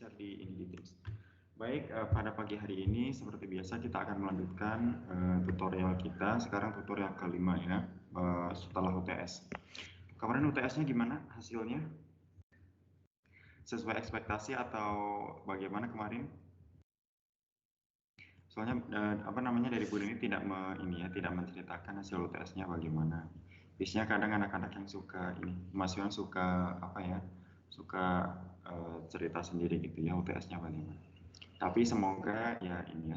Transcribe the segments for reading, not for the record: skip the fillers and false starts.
share di Teams. Baik, pada pagi hari ini seperti biasa kita akan melanjutkan tutorial kita. Sekarang tutorial kelima ya, setelah UTS. Kemarin UTS-nya gimana hasilnya? Sesuai ekspektasi atau bagaimana kemarin? Soalnya dari Bu ini tidak menceritakan hasil UTS-nya bagaimana. Biasanya kadang anak-anak yang suka mahasiswa suka cerita sendiri gitu ya UTS-nya bagaimana. Tapi semoga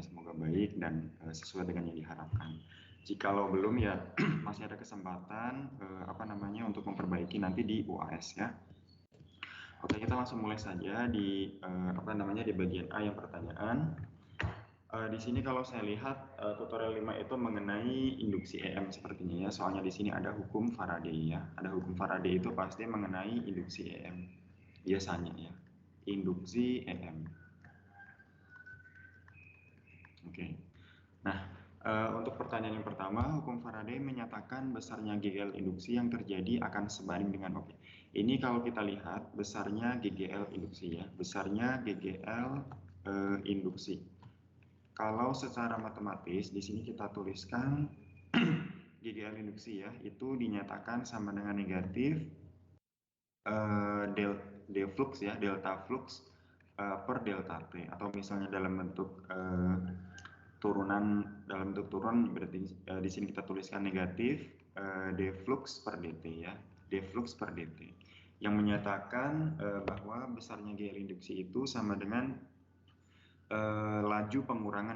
semoga baik dan sesuai dengan yang diharapkan. Jikalau belum ya masih ada kesempatan untuk memperbaiki nanti di UAS ya. Oke, kita langsung mulai saja di di bagian A yang pertanyaan. Di sini kalau saya lihat tutorial 5 itu mengenai induksi EM sepertinya ya. Soalnya di sini ada hukum Faraday ya. Ada hukum Faraday itu pasti mengenai induksi EM. Biasanya ya. Induksi EM. Oke. Nah, untuk pertanyaan yang pertama, hukum Faraday menyatakan besarnya GGL induksi yang terjadi akan sebanding dengan Ini kalau kita lihat besarnya GGL induksi ya. Besarnya GGL induksi. Kalau secara matematis di sini kita tuliskan GGL induksi ya, itu dinyatakan sama dengan negatif delta flux per delta T, atau misalnya dalam bentuk turunan berarti di sini kita tuliskan negatif d flux per dt ya, d flux per dt, yang menyatakan bahwa besarnya GGL induksi itu sama dengan laju pengurangan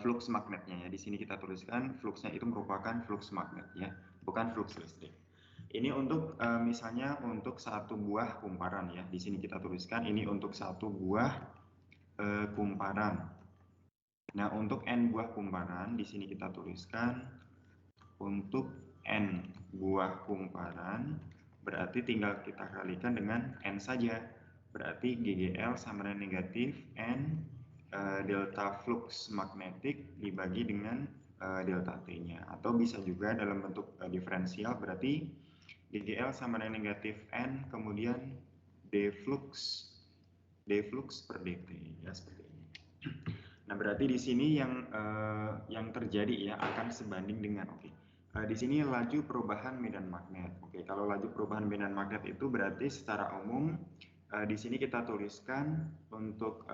flux magnetnya ya. Di sini kita tuliskan fluxnya itu merupakan flux magnet ya, bukan flux listrik. Ini untuk misalnya untuk satu buah kumparan ya. Di sini kita tuliskan ini untuk satu buah kumparan. Nah, untuk n buah kumparan di sini kita tuliskan untuk n buah kumparan berarti tinggal kita kalikan dengan n saja. Berarti GGL sama dengan negatif N delta flux magnetik dibagi dengan delta T-nya. Atau bisa juga dalam bentuk diferensial, berarti GGL sama dengan negatif N kemudian D flux per dt ya, seperti ini. Nah, berarti di sini yang terjadi ya akan sebanding dengan di sini laju perubahan medan magnet. Kalau laju perubahan medan magnet itu berarti secara umum di sini kita tuliskan untuk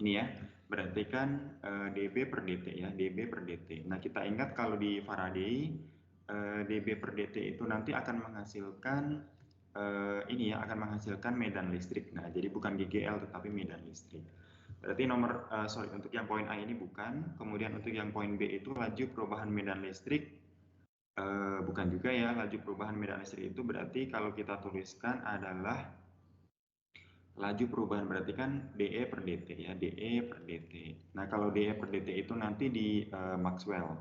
ini ya, berarti kan dB per dt ya, dB per dt. Nah, kita ingat kalau di Faraday dB per dt itu nanti akan menghasilkan akan menghasilkan medan listrik. Nah, jadi bukan GGL tetapi medan listrik. Berarti untuk yang poin A ini bukan. Kemudian untuk yang poin B itu laju perubahan medan listrik. Bukan juga ya, laju perubahan medan listrik itu berarti kalau kita tuliskan adalah laju perubahan, berarti kan dE per dt ya, dE per dt. Nah, kalau dE per dt itu nanti di Maxwell.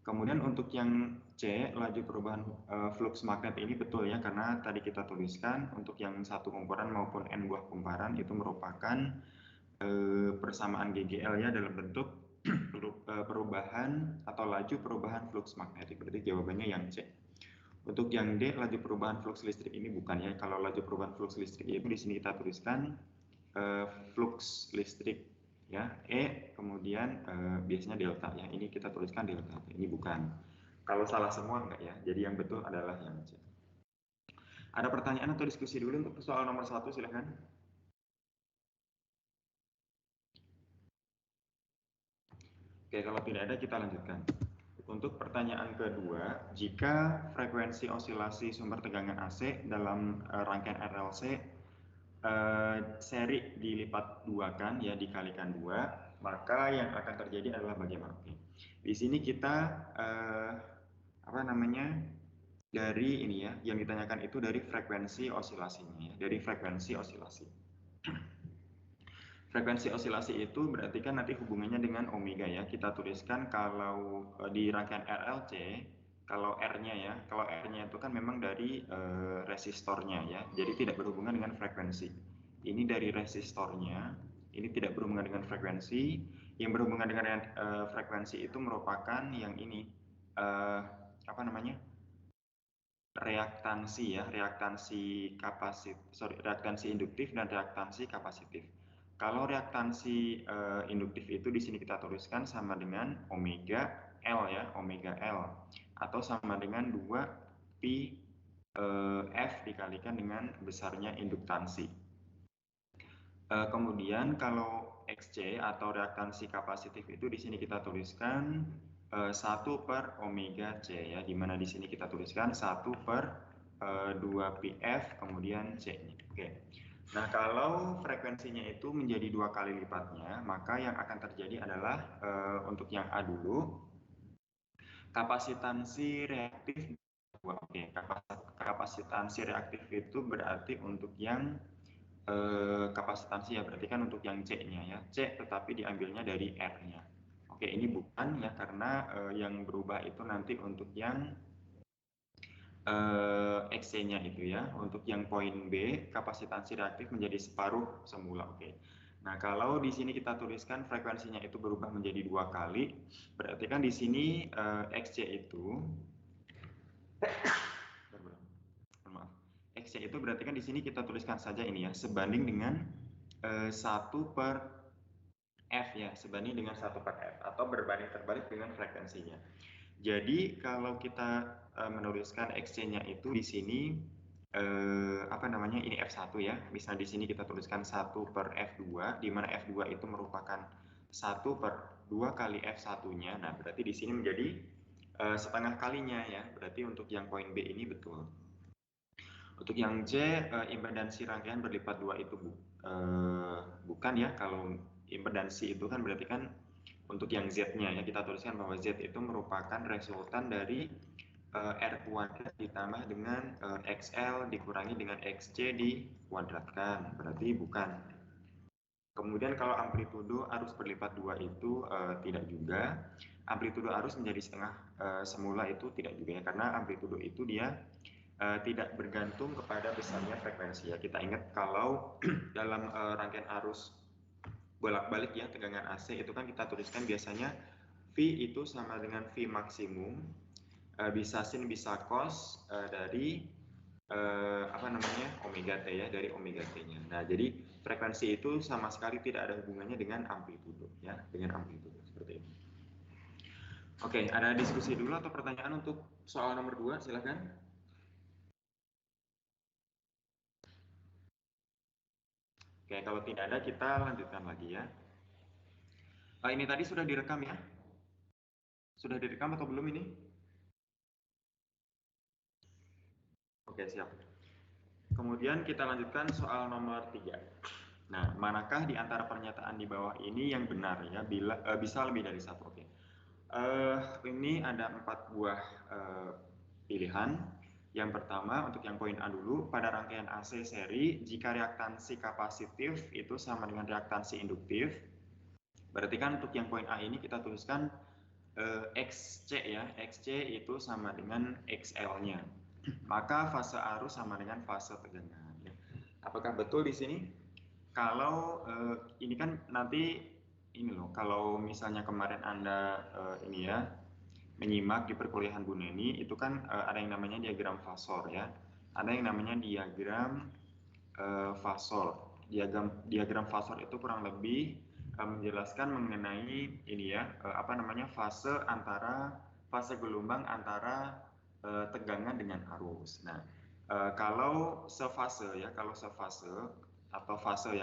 Kemudian untuk yang C, laju perubahan flux magnet ini betul ya, karena tadi kita tuliskan untuk yang satu kumparan maupun n buah kumparan itu merupakan persamaan GGL ya dalam bentuk perubahan atau laju perubahan flux magnetik. Berarti jawabannya yang C. Untuk yang D, laju perubahan flux listrik ini bukan ya. Kalau laju perubahan flux listrik itu di sini kita tuliskan flux listrik ya, E kemudian biasanya delta ya. Ini kita tuliskan delta. Ini bukan. Kalau salah semua enggak ya. Jadi yang betul adalah yang C. Ada pertanyaan atau diskusi dulu untuk soal nomor 1, silahkan. Oke, kalau tidak ada kita lanjutkan. Untuk pertanyaan kedua, jika frekuensi osilasi sumber tegangan AC dalam rangkaian RLC seri dilipat duakan ya, dikalikan 2, maka yang akan terjadi adalah bagaimana? Di sini kita dari ini ya, yang ditanyakan itu dari frekuensi osilasinya ya, dari frekuensi osilasi. Frekuensi osilasi itu berarti kan nanti hubungannya dengan omega ya. Kita tuliskan kalau di rangkaian RLC, kalau R-nya itu kan memang dari resistornya ya. Jadi tidak berhubungan dengan frekuensi. Ini dari resistornya, ini tidak berhubungan dengan frekuensi. Yang berhubungan dengan frekuensi itu merupakan yang ini reaktansi ya, reaktansi induktif dan reaktansi kapasitif. Kalau reaktansi induktif itu di sini kita tuliskan sama dengan omega L ya, omega L, atau sama dengan 2 pi F dikalikan dengan besarnya induktansi. Kemudian kalau XC atau reaktansi kapasitif itu di sini kita tuliskan 1 per omega C ya, di mana di sini kita tuliskan 1 per 2 PF kemudian C-nya. Oke. Nah, kalau frekuensinya itu menjadi 2 kali lipatnya, maka yang akan terjadi adalah untuk yang A dulu, kapasitansi reaktif. Oke, kapasitansi reaktif itu berarti untuk yang kapasitansi ya, berarti kan untuk yang C-nya ya, C tetapi diambilnya dari R-nya. Oke, ini bukan ya, karena yang berubah itu nanti untuk yang XC-nya itu ya. Untuk yang poin B, kapasitansi reaktif menjadi separuh semula. Oke. Nah, kalau di sini kita tuliskan frekuensinya itu berubah menjadi 2 kali, berarti kan di sini XC itu maaf. XC itu berarti kan di sini kita tuliskan saja ini ya, sebanding dengan 1 per F ya, sebanding dengan 1 per F, atau berbanding terbalik dengan frekuensinya. Jadi kalau kita menuliskan XC-nya itu di sini apa namanya, ini F1 ya. Misalnya di sini kita tuliskan 1 per F2, di mana F2 itu merupakan 1 per 2 kali F1-nya. Nah, berarti di sini menjadi setengah kalinya ya. Berarti untuk yang poin B ini betul. Untuk yang C, impedansi rangkaian berlipat 2 itu bukan ya. Kalau impedansi itu kan berarti kan untuk yang Z-nya ya, kita tuliskan bahwa Z itu merupakan resultan dari R kuadrat ditambah dengan XL dikurangi dengan XC dikuadratkan. Berarti bukan. Kemudian kalau amplitudo arus berlipat 2 itu tidak juga. Amplitudo arus menjadi setengah semula itu tidak juga ya, karena amplitudo itu dia tidak bergantung kepada besarnya frekuensi ya. Kita ingat kalau dalam rangkaian arus bolak-balik ya, tegangan AC itu kan kita tuliskan biasanya V itu sama dengan V maksimum, bisa sin bisa cos dari apa namanya, omega T ya, dari omega T-nya. Nah, jadi frekuensi itu sama sekali tidak ada hubungannya dengan amplitudo ya, dengan amplitudo seperti ini. Oke, ada diskusi dulu atau pertanyaan untuk soal nomor 2, silakan. Oke, kalau tidak ada kita lanjutkan lagi ya. Ini tadi sudah direkam ya? Sudah direkam atau belum ini? Oke, siap. Kemudian kita lanjutkan soal nomor 3. Nah, manakah di antara pernyataan di bawah ini yang benar ya? Bisa lebih dari satu. Oke. Ini ada 4 buah pilihan. Yang pertama untuk yang poin A dulu, pada rangkaian AC seri jika reaktansi kapasitif itu sama dengan reaktansi induktif, berarti kan untuk yang poin A ini kita tuliskan XC ya, XC itu sama dengan XL-nya. Maka fase arus sama dengan fase tegangan. Ya. Apakah betul di sini? Kalau ini kan nanti ini loh, kalau misalnya kemarin Anda ini ya menyimak di perkuliahan Bu Neni, itu kan ada yang namanya diagram fasor ya. Ada yang namanya diagram fasor. Diagram fasor itu kurang lebih menjelaskan mengenai ini ya, apa namanya, fase gelombang antara tegangan dengan arus. Nah, kalau sefase ya, kalau sefase atau fase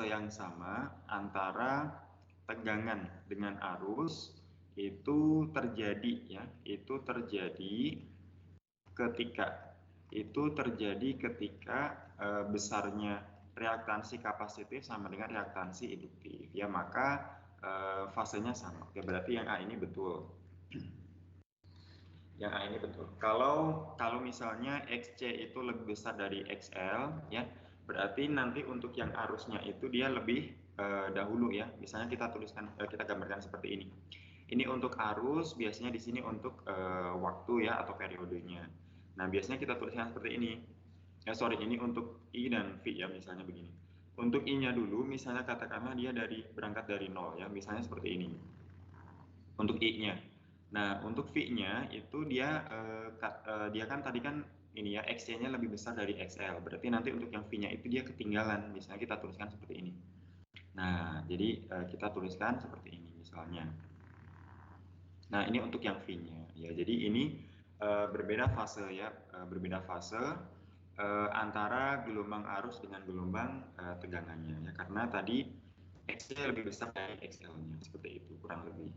yang sama antara tegangan dengan arus itu terjadi ya, itu terjadi ketika besarnya reaktansi kapasitif sama dengan reaktansi induktif ya, maka fasenya sama. Oke, berarti yang A ini betul. Yang A ini betul. Kalau misalnya XC itu lebih besar dari XL ya, berarti nanti untuk yang arusnya itu dia lebih dahulu ya. Misalnya kita tuliskan, kita gambarkan seperti ini. Ini untuk arus, biasanya di sini untuk waktu ya atau periodenya. Nah, biasanya kita tuliskan seperti ini. Ini untuk I dan V ya, misalnya begini. Untuk I-nya dulu, misalnya katakanlah dia berangkat dari 0 ya, misalnya seperti ini. Untuk I-nya. Nah, untuk V-nya itu dia dia kan tadi kan ini ya XY-nya lebih besar dari XL. Berarti nanti untuk yang V-nya itu dia ketinggalan. Misalnya kita tuliskan seperti ini. Nah, jadi kita tuliskan seperti ini misalnya. Nah, ini untuk yang V-nya ya. Jadi ini berbeda fase ya, berbeda fase antara gelombang arus dengan gelombang tegangannya ya. Karena tadi X-nya lebih besar dari XL-nya seperti itu kurang lebih.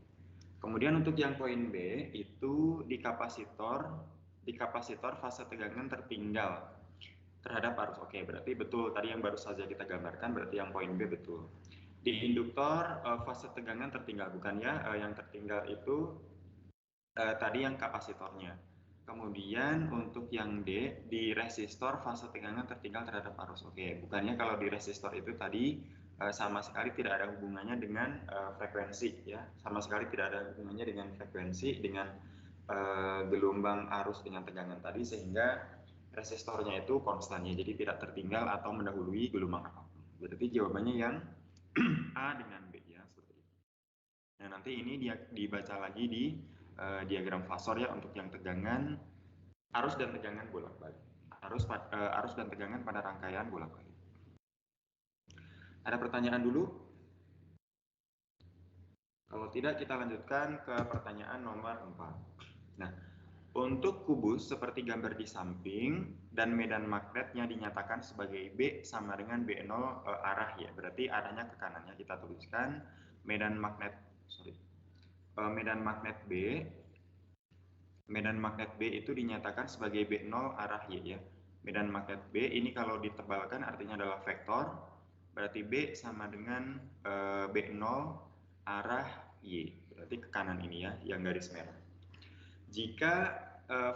Kemudian untuk yang poin B itu di kapasitor fase tegangan tertinggal terhadap arus. Oke, berarti betul tadi yang baru saja kita gambarkan, berarti yang poin B betul. Di induktor fase tegangan tertinggal, bukan ya, yang tertinggal itu tadi yang kapasitornya. Kemudian untuk yang D, di resistor fase tegangan tertinggal terhadap arus. Oke, bukannya kalau di resistor itu tadi sama sekali tidak ada hubungannya dengan frekuensi ya, sama sekali tidak ada hubungannya dengan frekuensi, dengan gelombang arus dengan tegangan tadi, sehingga resistornya itu konstannya, jadi tidak tertinggal atau mendahului gelombang apapun. Berarti jawabannya yang A dengan B ya, seperti itu. Nah, nanti ini dia dibaca lagi di diagram fasor ya untuk yang tegangan, arus dan tegangan bolak-balik. Arus dan tegangan pada rangkaian bolak-balik. Ada pertanyaan dulu? Kalau tidak, kita lanjutkan ke pertanyaan nomor 4. Nah, untuk kubus seperti gambar di samping dan medan magnetnya dinyatakan sebagai B sama dengan B0 arah ya. Berarti arahnya ke kanannya. Kita tuliskan medan magnet B itu dinyatakan sebagai B0 arah Y ya. Medan magnet B ini kalau ditebalkan artinya adalah vektor, berarti B sama dengan B0 arah Y, berarti ke kanan ini ya, yang garis merah. Jika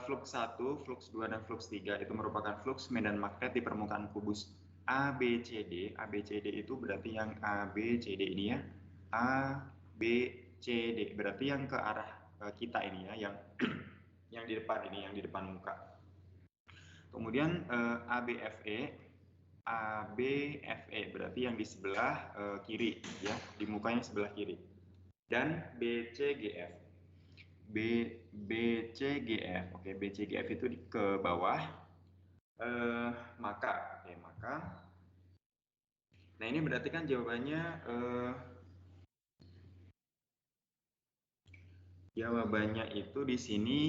flux 1, flux 2, dan flux 3 itu merupakan flux medan magnet di permukaan kubus ABCD. ABCD itu berarti yang ABCD ini ya, ABCD berarti yang ke arah kita ini ya, yang di depan ini, yang di depan muka. Kemudian ABFE berarti yang di sebelah kiri ya, di mukanya sebelah kiri. Dan BCGF. BCGF. Oke, BCGF itu ke bawah. Maka. Nah, ini berarti kan jawabannya itu di sini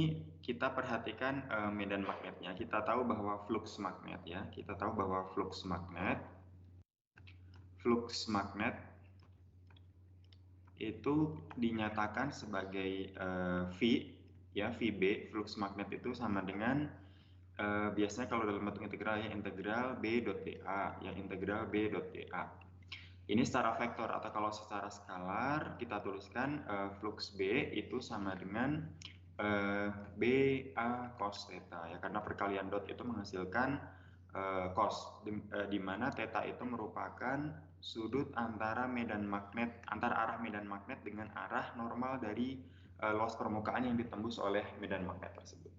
kita perhatikan medan magnetnya. Kita tahu bahwa flux magnet ya. Kita tahu bahwa flux magnet itu dinyatakan sebagai V ya, VB. Flux magnet itu sama dengan biasanya kalau dalam bentuk integral ya, integral B.dA ya, integral B.dA. Ini secara vektor, atau kalau secara skalar kita tuliskan flux B itu sama dengan BA cos theta ya, karena perkalian dot itu menghasilkan cos, di mana theta itu merupakan sudut antara arah medan magnet dengan arah normal dari luas permukaan yang ditembus oleh medan magnet tersebut.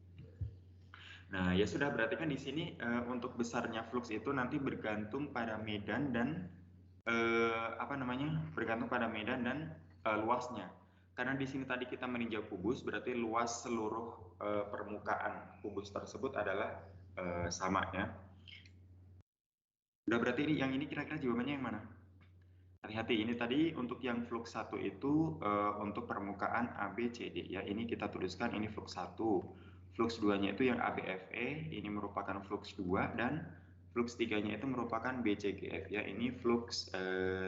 Nah, ya sudah, berarti kan di sini untuk besarnya flux itu nanti bergantung pada medan dan bergantung pada medan dan luasnya. Karena di sini tadi kita meninjau kubus, berarti luas seluruh permukaan kubus tersebut adalah sama ya. Udah, berarti yang ini kira-kira jawabannya yang mana? Hati-hati, ini tadi untuk yang flux 1 itu untuk permukaan ABCD ya. Ini kita tuliskan ini flux 1. Flux 2-nya itu yang ABFE, ini merupakan flux 2, dan flux 3-nya itu merupakan BCGF ya. Ini flux 3.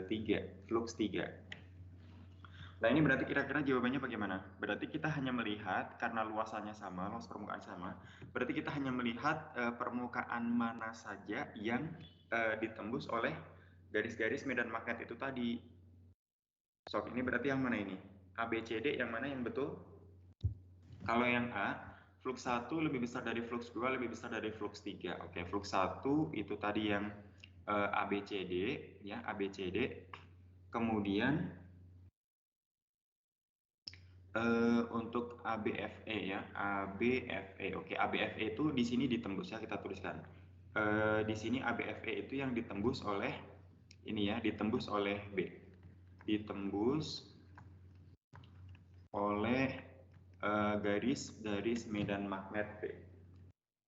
Nah, ini berarti kira-kira jawabannya bagaimana? Berarti kita hanya melihat karena luasannya sama, luas permukaan sama. Berarti kita hanya melihat permukaan mana saja yang ditembus oleh garis-garis medan magnet itu tadi. Sok, ini berarti yang mana ini? ABCD yang mana yang betul? Kalau yang A, flux 1 lebih besar dari flux 2, lebih besar dari flux 3. Oke, flux 1 itu tadi yang ABCD ya, ABCD. Kemudian untuk ABFE ya, ABFE. Oke, ABFE itu di sini ditembus ya, kita tuliskan. Di sini ABFE itu yang ditembus oleh ini ya, ditembus oleh B. Ditembus oleh garis medan magnet B.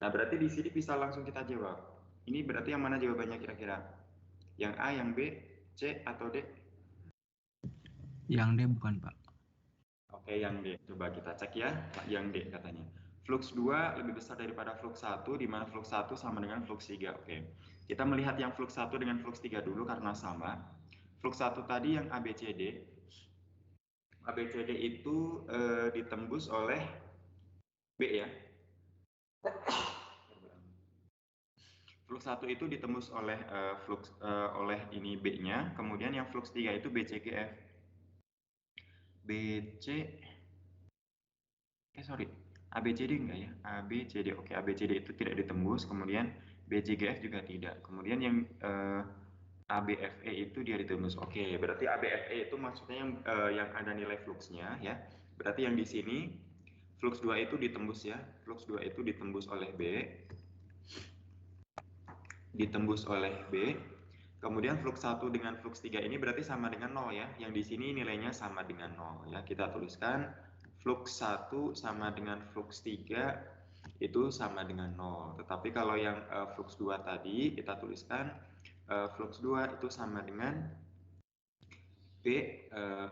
Nah, berarti di sini bisa langsung kita jawab. Ini berarti yang mana jawabannya kira-kira? Yang A, yang B, C, atau D? Yang D bukan, Pak. Oke, yang D. Coba kita cek ya, yang D katanya. Flux 2 lebih besar daripada flux 1, di mana flux 1 sama dengan flux 3. Oke. Kita melihat yang flux 1 dengan flux 3 dulu karena sama. Flux 1 tadi yang ABCD. ABCD itu ditembus oleh B ya. Flux 1 itu ditembus oleh oleh ini B-nya, kemudian yang flux 3 itu BCGF. Sorry, ABCD enggak ya? ABCD, oke, ABCD itu tidak ditembus, kemudian BCGF juga tidak. Kemudian yang ABFE itu dia ditembus. Oke, berarti ABFE itu maksudnya yang ada nilai fluxnya ya. Berarti yang di sini flux 2 itu ditembus ya. Flux 2 itu ditembus oleh B. Ditembus oleh B. Kemudian flux 1 dengan flux 3 ini berarti sama dengan 0 ya. Yang di sini nilainya sama dengan 0 ya. Kita tuliskan flux 1 sama dengan flux 3 itu sama dengan 0. Tetapi kalau yang flux 2 tadi kita tuliskan flux 2 itu sama dengan B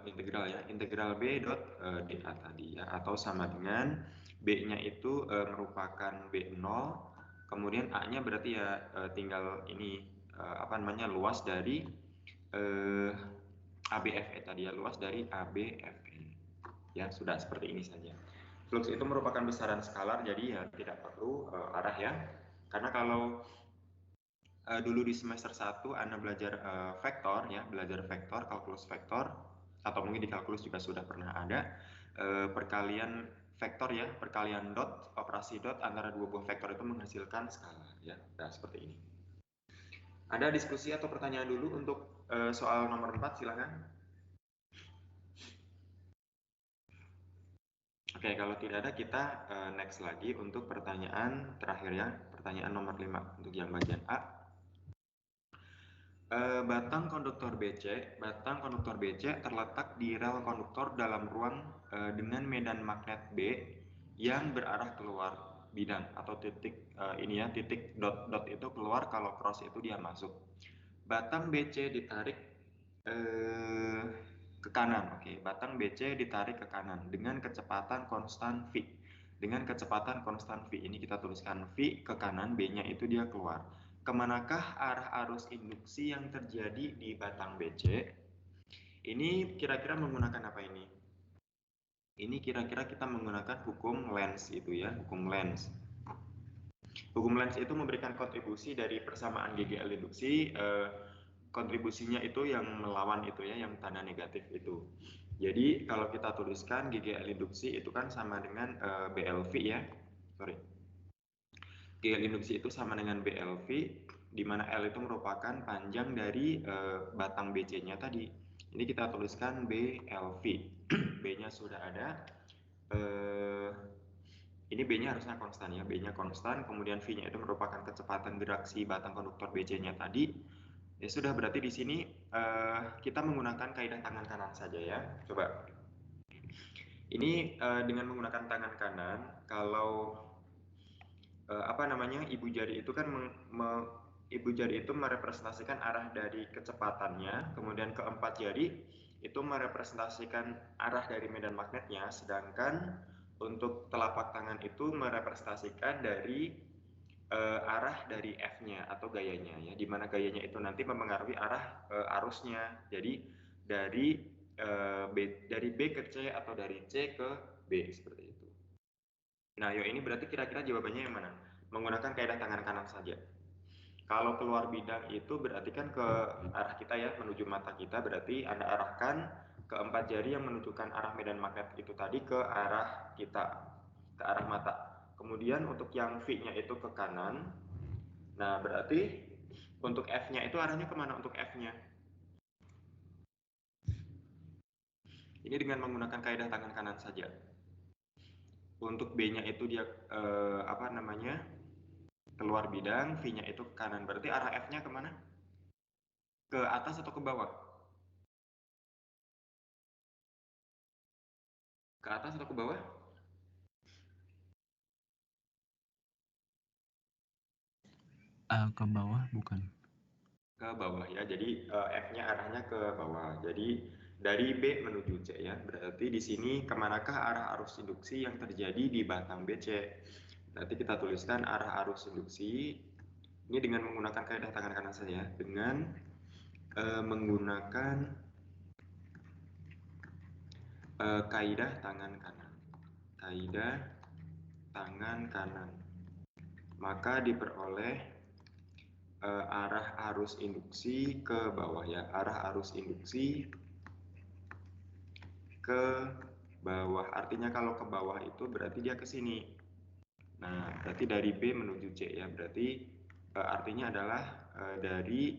integral ya. Integral B dot dA tadi ya. Atau sama dengan B-nya itu merupakan B0. Kemudian A-nya berarti ya tinggal ini apa namanya luas dari ABFE tadi ya, luas dari ABFE. Ya, sudah seperti ini saja. Flux itu merupakan besaran skalar, jadi ya tidak perlu arah ya. Karena kalau dulu di semester 1 Anda belajar vektor ya, belajar vektor, kalkulus vektor, atau mungkin di kalkulus juga sudah pernah ada perkalian vektor ya, perkalian dot, operasi dot antara dua buah vektor itu menghasilkan skalar ya. Nah, seperti ini. Ada diskusi atau pertanyaan dulu untuk soal nomor 4, silakan. Oke, kalau tidak ada kita next lagi untuk pertanyaan terakhir ya, pertanyaan nomor 5 untuk yang bagian A. Batang konduktor BC terletak di rel konduktor dalam ruang dengan medan magnet B yang berarah keluar bidang atau titik ini ya, titik dot itu keluar kalau cross itu dia masuk. Batang BC ditarik ke kanan, oke. Batang BC ditarik ke kanan dengan kecepatan konstan V. Dengan kecepatan konstan V ini kita tuliskan V ke kanan, B-nya itu dia keluar. Kemanakah arah arus induksi yang terjadi di batang BC? Ini kira-kira menggunakan apa ini? Ini kira-kira kita menggunakan hukum Lenz itu ya, hukum Lenz. Hukum Lenz itu memberikan kontribusi dari persamaan GGL induksi, kontribusinya itu yang melawan itu ya, yang tanda negatif itu. Jadi kalau kita tuliskan GGL induksi itu kan sama dengan BLV ya, sorry. GGL induksi itu sama dengan BLV, di mana L itu merupakan panjang dari batang BC-nya tadi. Ini kita tuliskan BLV. B-nya sudah ada. Ini B-nya harusnya konstan ya. B-nya konstan, kemudian V-nya itu merupakan kecepatan gerak si batang konduktor BC-nya tadi. Ya sudah, berarti di sini kita menggunakan kaidah tangan kanan saja ya. Coba. Ini dengan menggunakan tangan kanan, kalau apa namanya, ibu jari itu kan ibu jari itu merepresentasikan arah dari kecepatannya, kemudian keempat jari itu merepresentasikan arah dari medan magnetnya, sedangkan untuk telapak tangan itu merepresentasikan dari arah dari F-nya atau gayanya ya, dimana gayanya itu nanti mempengaruhi arah arusnya. Jadi dari B ke C atau dari C ke B seperti itu. Nah, yo ini berarti kira-kira jawabannya yang mana? Menggunakan kaidah tangan kanan saja. Kalau keluar bidang itu berarti kan ke arah kita ya, menuju mata kita, berarti Anda arahkan keempat jari yang menunjukkan arah medan magnet itu tadi ke arah kita, ke arah mata. Kemudian untuk yang V-nya itu ke kanan. Nah, berarti untuk F-nya itu arahnya kemana untuk F-nya? Ini dengan menggunakan kaidah tangan kanan saja. Untuk B-nya itu dia apa namanya, keluar bidang, V-nya itu ke kanan. Berarti arah F-nya kemana? Ke atas atau ke bawah? Ke atas atau ke bawah? Ke bawah bukan. Ke bawah ya, jadi F-nya arahnya ke bawah. Jadi dari B menuju C ya, berarti di sini kemanakah arah arus induksi yang terjadi di batang BC? Berarti kita tuliskan arah arus induksi ini dengan menggunakan kaidah tangan kanan saja, dengan menggunakan kaidah tangan kanan. Kaidah tangan kanan. Maka diperoleh arah arus induksi ke bawah ya, arah arus induksi ke bawah. Artinya kalau ke bawah itu berarti dia ke sini. Nah, berarti dari B menuju C ya. Berarti artinya adalah dari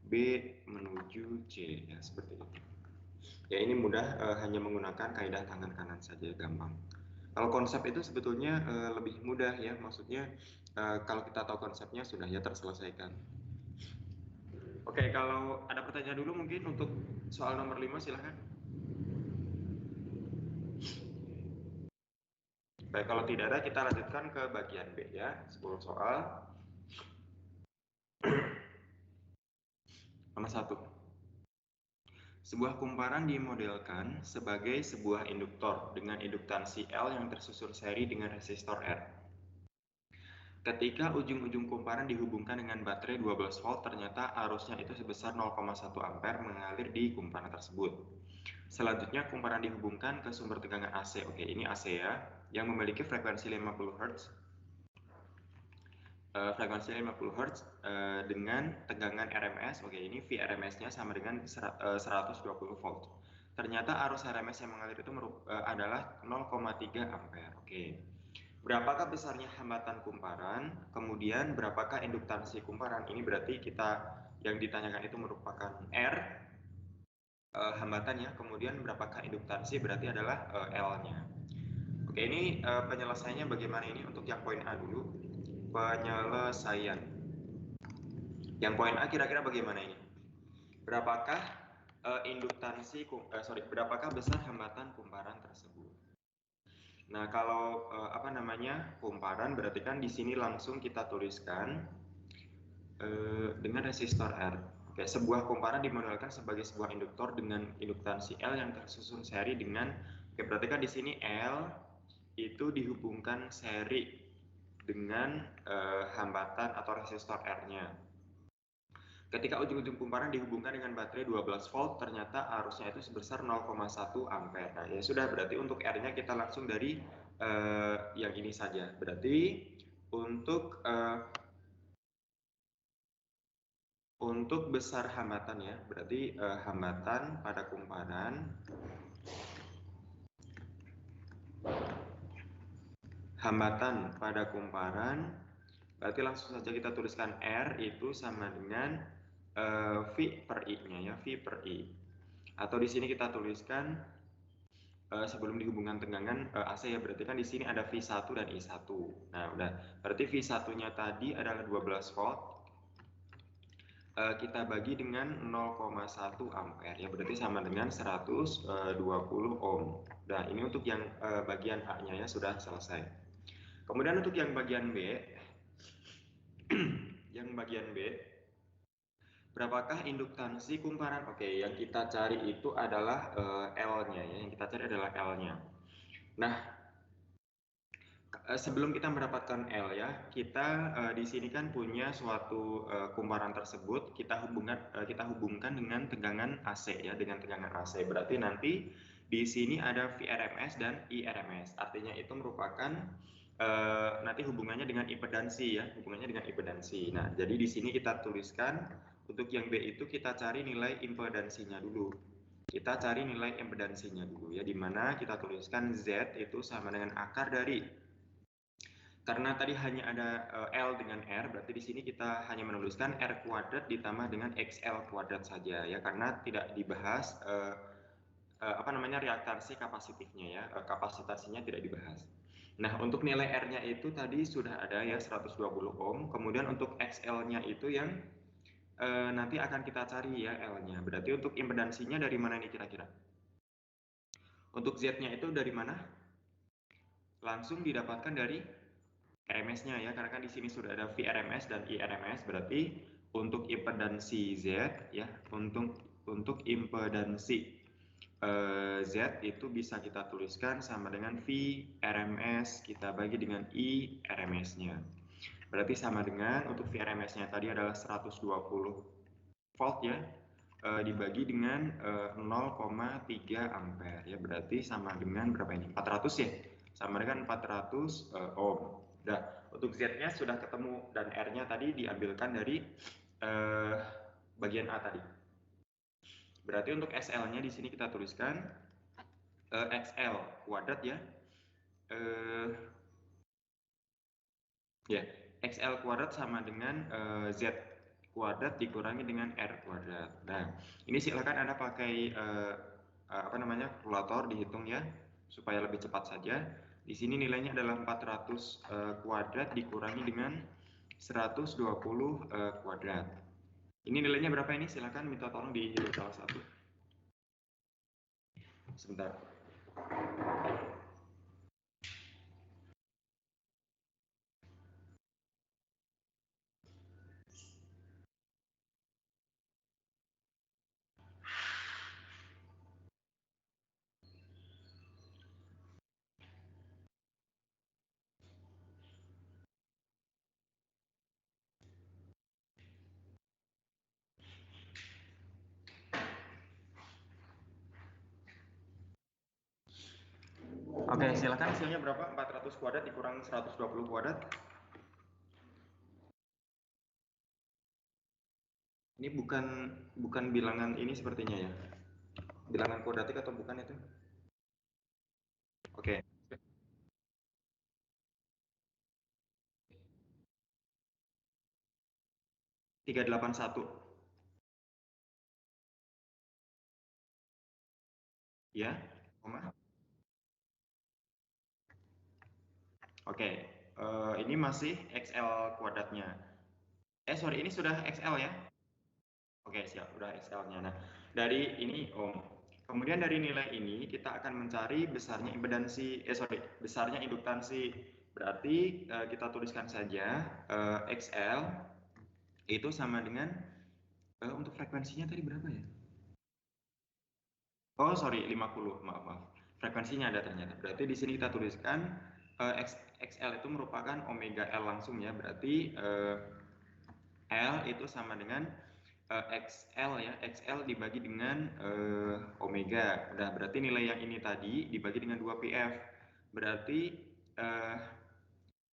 B menuju C ya, seperti itu. Ya, ini mudah, hanya menggunakan kaidah tangan kanan saja, gampang. Kalau konsep itu sebetulnya lebih mudah ya, maksudnya kalau kita tahu konsepnya sudah ya terselesaikan. Oke, kalau ada pertanyaan dulu mungkin untuk soal nomor 5 silahkan. Baik, kalau tidak ada kita lanjutkan ke bagian B ya, 10 soal. Nomor 1. Sebuah kumparan dimodelkan sebagai sebuah induktor dengan induktansi L yang tersusun seri dengan resistor R. Ketika ujung-ujung kumparan dihubungkan dengan baterai 12 volt, ternyata arusnya itu sebesar 0,1 ampere mengalir di kumparan tersebut. Selanjutnya kumparan dihubungkan ke sumber tegangan AC. Oke, ini AC ya, yang memiliki frekuensi 50 Hz. Frekuensi 50 Hz dengan tegangan RMS. Oke, ini VRMS-nya sama dengan 120 volt. Ternyata arus RMS yang mengalir itu adalah 0,3 ampere. Oke. Berapakah besarnya hambatan kumparan? Kemudian berapakah induktansi kumparan? Ini berarti kita yang ditanyakan itu merupakan R hambatannya. Kemudian berapakah induktansi? Berarti adalah L-nya. Oke, ini penyelesaiannya bagaimana ini untuk yang poin A dulu. Penyelesaian. Yang poin A kira-kira bagaimana ini? Berapakah berapakah besar hambatan kumparan tersebut? Nah, kalau kumparan berarti kan di sini langsung kita tuliskan dengan resistor R. Oke, sebuah kumparan dimodelkan sebagai sebuah induktor dengan induktansi L yang tersusun seri dengan, berarti kan di sini L itu dihubungkan seri dengan hambatan atau resistor R-nya. Ketika ujung-ujung kumparan dihubungkan dengan baterai 12 volt, ternyata arusnya itu sebesar 0,1 ampere. Nah, ya sudah, berarti untuk R-nya kita langsung dari yang ini saja. Berarti untuk besar hambatan ya, berarti hambatan pada kumparan berarti langsung saja kita tuliskan R itu sama dengan V per I-nya ya, V per I. Atau di sini kita tuliskan sebelum dihubungkan tegangan AC ya, berarti kan di sini ada V1 dan I1. Nah, udah. Berarti V1-nya tadi adalah 12 volt. Kita bagi dengan 0,1 ampere ya, berarti sama dengan 120 ohm. Nah, ini untuk yang bagian A-nya ya sudah selesai. Kemudian untuk yang bagian B berapakah induktansi kumparan? Oke, yang kita cari itu adalah L-nya ya. Yang kita cari adalah L-nya. Nah, sebelum kita mendapatkan L ya, kita di sini kan punya suatu kumparan tersebut, kita hubungkan dengan tegangan AC ya, dengan tegangan AC. Berarti nanti di sini ada VRMS dan IRMS. Artinya itu merupakan nanti hubungannya dengan impedansi ya, Nah, jadi di sini kita tuliskan untuk yang B itu kita cari nilai impedansinya dulu. Kita cari nilai impedansinya dulu ya, dimana kita tuliskan Z itu sama dengan akar dari, karena tadi hanya ada L dengan R, berarti di sini kita hanya menuliskan R kuadrat ditambah dengan XL kuadrat saja ya, karena tidak dibahas reaktansi kapasitifnya ya, kapasitasnya tidak dibahas. Nah, untuk nilai R-nya itu tadi sudah ada ya, 120 ohm. Kemudian untuk XL-nya itu yang nanti akan kita cari ya, L-nya. Berarti untuk impedansinya dari mana nih kira-kira? Untuk Z-nya itu dari mana? Langsung didapatkan dari RMS-nya ya, karena kan di sini sudah ada VRMS dan IRMS, berarti untuk impedansi Z ya, untuk impedansi Z itu bisa kita tuliskan sama dengan V RMS kita bagi dengan I RMS-nya. Berarti sama dengan untuk V RMS-nya tadi adalah 120 volt ya, dibagi dengan 0,3 ampere ya, berarti sama dengan berapa ini? 400 ya? Sama dengan 400 ohm. Nah, untuk Z-nya sudah ketemu dan R-nya tadi diambilkan dari bagian A tadi. Berarti untuk XL-nya di sini kita tuliskan XL kuadrat ya. Ya, XL kuadrat sama dengan Z kuadrat dikurangi dengan R kuadrat. Nah, ini silakan Anda pakai apa namanya, kalkulator dihitung ya, supaya lebih cepat saja. Di sini nilainya adalah 400 kuadrat dikurangi dengan 120 kuadrat. Ini nilainya berapa ini? Silakan minta tolong dihitung salah satu. Sebentar. Oke, silakan hasilnya berapa? 400 kuadrat dikurang 120 kuadrat. Ini bukan bilangan ini sepertinya ya. Bilangan kuadratik atau bukan itu? Oke. 381. Ya, koma. Oke, ini masih XL kuadratnya. Sorry, ini sudah XL ya? Oke, siap, udah XL-nya. Nah, dari ini ohm. Kemudian dari nilai ini kita akan mencari besarnya impedansi, besarnya induktansi. Berarti kita tuliskan saja XL itu sama dengan untuk frekuensinya tadi berapa ya? Oh, sorry, 50. Maaf. Frekuensinya ada ternyata. Berarti di sini kita tuliskan XL itu merupakan omega L langsung ya. Berarti L itu sama dengan XL ya, XL dibagi dengan omega. Udah, berarti nilai yang ini tadi dibagi dengan 2PF. Berarti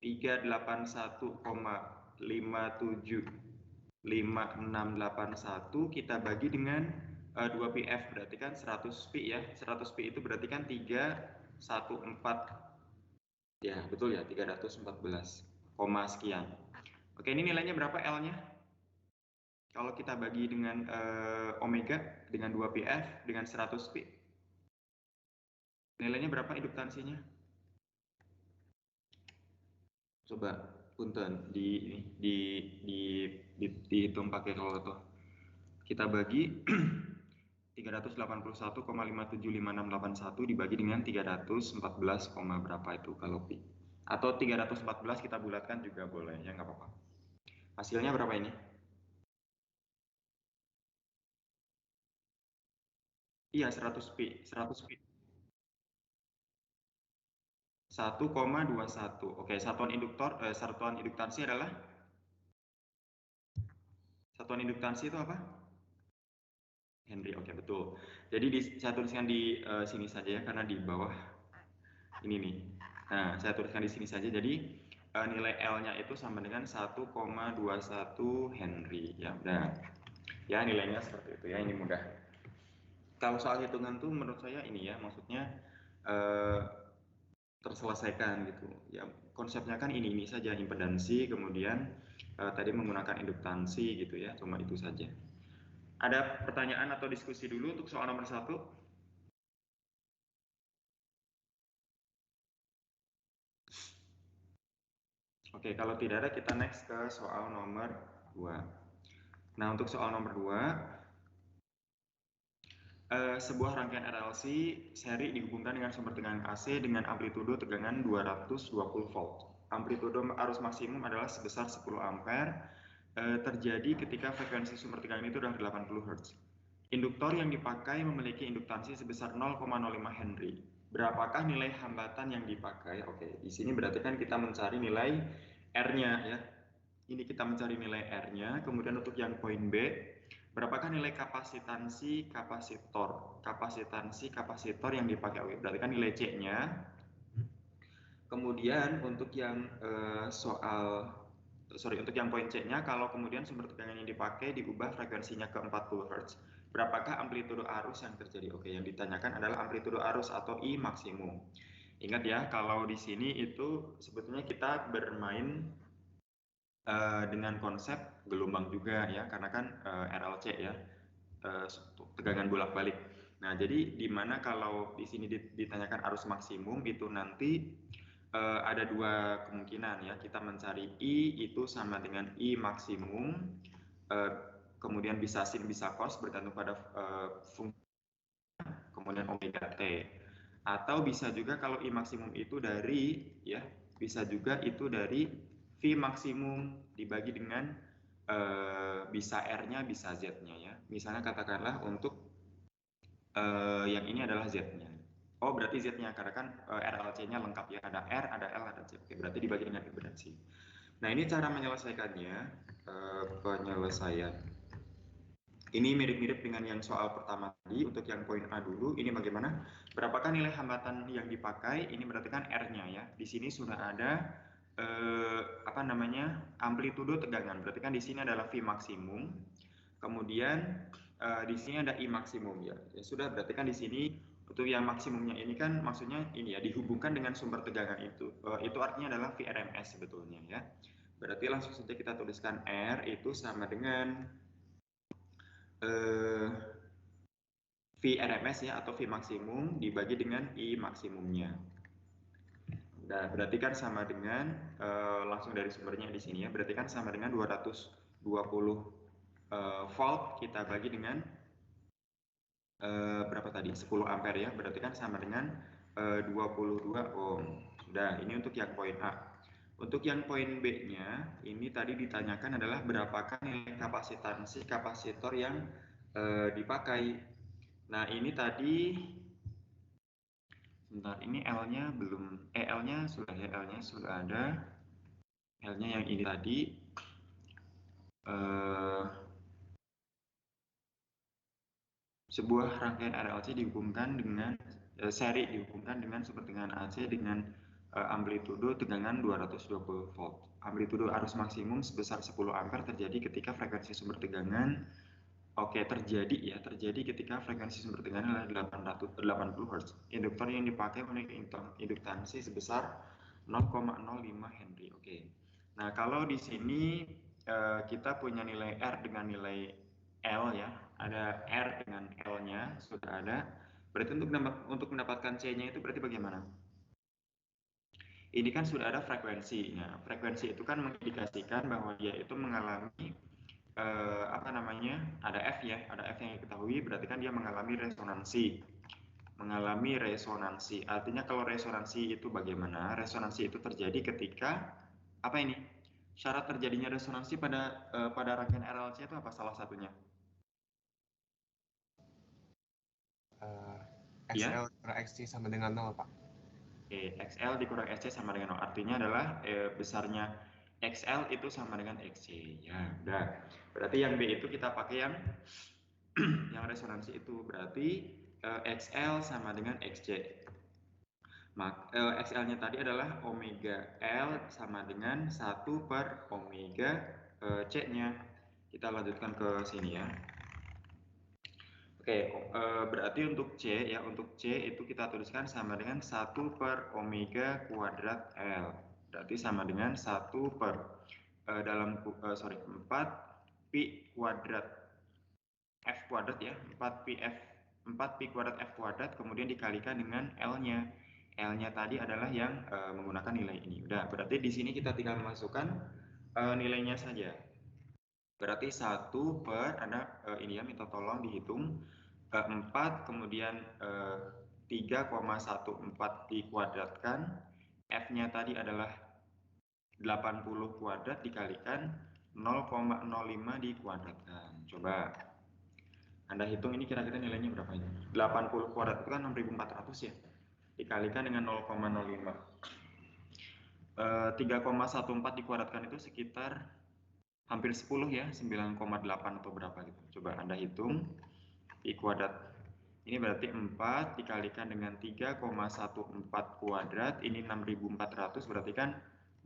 381,575681 kita bagi dengan 2PF, berarti kan 100 pi ya. 100 pi itu berarti kan 314. Ya, betul ya, 314, sekian. Oke, ini nilainya berapa L-nya? Kalau kita bagi dengan omega dengan 2PF dengan 100 pi. Nilainya berapa induktansinya? Coba punten dihitung pakai kalkulator. Kita bagi 381,575681 dibagi dengan 314, berapa itu kalau pi. Atau 314 kita bulatkan juga boleh ya, nggak apa-apa. Hasilnya berapa ini? Iya, 100 pi. 1,21. Oke, satuan induktansi adalah, satuan induktansi itu apa? Henry. Oke, betul. Jadi saya tuliskan di sini saja ya, karena di bawah ini nih. Nah, saya tuliskan di sini saja. Jadi nilai L-nya itu sama dengan 1,21 Henry. Ya, udah. Ya, nilainya seperti itu ya. Ini mudah. Kalau soal hitungan tuh menurut saya ini ya, maksudnya terselesaikan gitu. Ya, konsepnya kan ini saja, impedansi, kemudian tadi menggunakan induktansi gitu ya. Cuma itu saja. Ada pertanyaan atau diskusi dulu untuk soal nomor 1? Oke, kalau tidak ada kita next ke soal nomor 2. Nah, untuk soal nomor 2, sebuah rangkaian RLC seri dihubungkan dengan sumber tegangan AC dengan amplitudo tegangan 220 volt. amplitudo arus maksimum adalah sebesar 10 ampere terjadi ketika frekuensi sumber tegangan itu adalah 80 Hz. Induktor yang dipakai memiliki induktansi sebesar 0,05 Henry. Berapakah nilai hambatan yang dipakai? Oke, di sini berarti kan kita mencari nilai R-nya ya. Ini kita mencari nilai R-nya. Kemudian untuk yang poin B, berapakah nilai kapasitansi kapasitor? Kapasitor yang dipakai. Oke, berarti kan nilai C-nya. Kemudian untuk yang untuk yang poin C-nya, kalau kemudian sumber tegangan yang dipakai diubah frekuensinya ke 40 Hz, berapakah amplitudo arus yang terjadi? Oke, yang ditanyakan adalah amplitudo arus atau I maksimum. Ingat ya, kalau di sini itu sebetulnya kita bermain dengan konsep gelombang juga ya, karena kan RLC ya, tegangan bolak-balik. Nah, jadi di mana kalau di sini ditanyakan arus maksimum itu nanti ada dua kemungkinan ya, kita mencari I itu sama dengan I maksimum, kemudian bisa sin bisa cos bergantung pada fungsi, kemudian omega T, atau bisa juga kalau I maksimum itu dari ya, bisa juga itu dari V maksimum dibagi dengan bisa R-nya bisa Z-nya ya. Misalnya katakanlah untuk yang ini adalah Z-nya. Oh, berarti Z-nya karena kan RLC-nya lengkap ya, ada R, ada L, ada Z. Oke, berarti dibagi dengan impedansi. Nah, ini cara menyelesaikannya, penyelesaian. Ini mirip-mirip dengan yang soal pertama tadi. Untuk yang poin A dulu, ini bagaimana? Berapakah nilai hambatan yang dipakai? Ini berarti kan R-nya ya. Di sini sudah ada amplitudo tegangan. Berarti kan di sini adalah V maksimum. Kemudian di sini ada I maksimum ya. Ya sudah, berarti kan di sini untuk yang maksimumnya ini kan maksudnya ini ya, dihubungkan dengan sumber tegangan itu. Itu artinya adalah VRMS sebetulnya ya. Berarti langsung saja kita tuliskan R itu sama dengan VRMS ya, atau V maksimum dibagi dengan I maksimumnya. Nah, berarti kan sama dengan langsung dari sumbernya di sini ya. Berarti kan sama dengan 220 volt kita bagi dengan berapa tadi? 10 ampere ya. Berarti kan sama dengan 22 ohm. Sudah, ini untuk yang poin A. Untuk yang poin B-nya, ini tadi ditanyakan adalah berapakah nilai kapasitansi kapasitor yang dipakai. Nah, ini tadi sebentar, ini L-nya belum, L-nya sudah ya, L-nya sudah ada. L-nya yang ini tadi. Sebuah rangkaian RLC dihubungkan dengan seri dihubungkan dengan sumber tegangan AC dengan amplitudo tegangan 220 volt. Amplitudo arus maksimum sebesar 10 ampere terjadi ketika frekuensi sumber tegangan terjadi ketika frekuensi sumber tegangan adalah 880 Hz. Induktor yang dipakai memiliki induktansi sebesar 0,05 Henry. Oke. Nah, kalau di sini kita punya nilai R dengan nilai L ya, ada R dengan L-nya sudah ada. Berarti untuk mendapatkan C-nya itu berarti bagaimana? Ini kan sudah ada frekuensinya. Frekuensi itu kan mengindikasikan bahwa dia itu mengalami ada F ya, ada F yang diketahui, berarti kan dia mengalami resonansi. Artinya kalau resonansi itu bagaimana? Resonansi itu terjadi ketika apa ini? Syarat terjadinya resonansi pada rangkaian RLC itu apa salah satunya? XL kurang XC sama dengan 0, Pak. Oke, XL dikurang SC sama dengan 0. Artinya adalah besarnya XL itu sama dengan XC. Ya, udah. Berarti yang B itu kita pakai yang yang resonansi itu. Berarti XL sama dengan XC. XL-nya tadi adalah omega L sama dengan 1 per omega C-nya. Kita lanjutkan ke sini ya. Oke, berarti untuk C ya, untuk C itu kita tuliskan sama dengan 1 per omega kuadrat L. Berarti sama dengan 1 per 4 pi kuadrat F kuadrat ya, 4 pi kuadrat F kuadrat kemudian dikalikan dengan L-nya. L-nya tadi adalah yang menggunakan nilai ini. Udah, berarti di sini kita tinggal memasukkan nilainya saja. Berarti 1 per ada ini ya, minta tolong dihitung 4 kemudian 3,14 dikuadratkan, F-nya tadi adalah 80 kuadrat dikalikan 0,05 dikuadratkan. Coba Anda hitung ini kira-kira nilainya berapa ini? 80 kuadrat itu kan 6.400 ya. Dikalikan dengan 0,05. 3,14 dikuadratkan itu sekitar hampir 10 ya, 9,8 atau berapa gitu. Coba Anda hitung I kuadrat. Ini berarti 4 dikalikan dengan 3,14 kuadrat, ini 6.400, berarti kan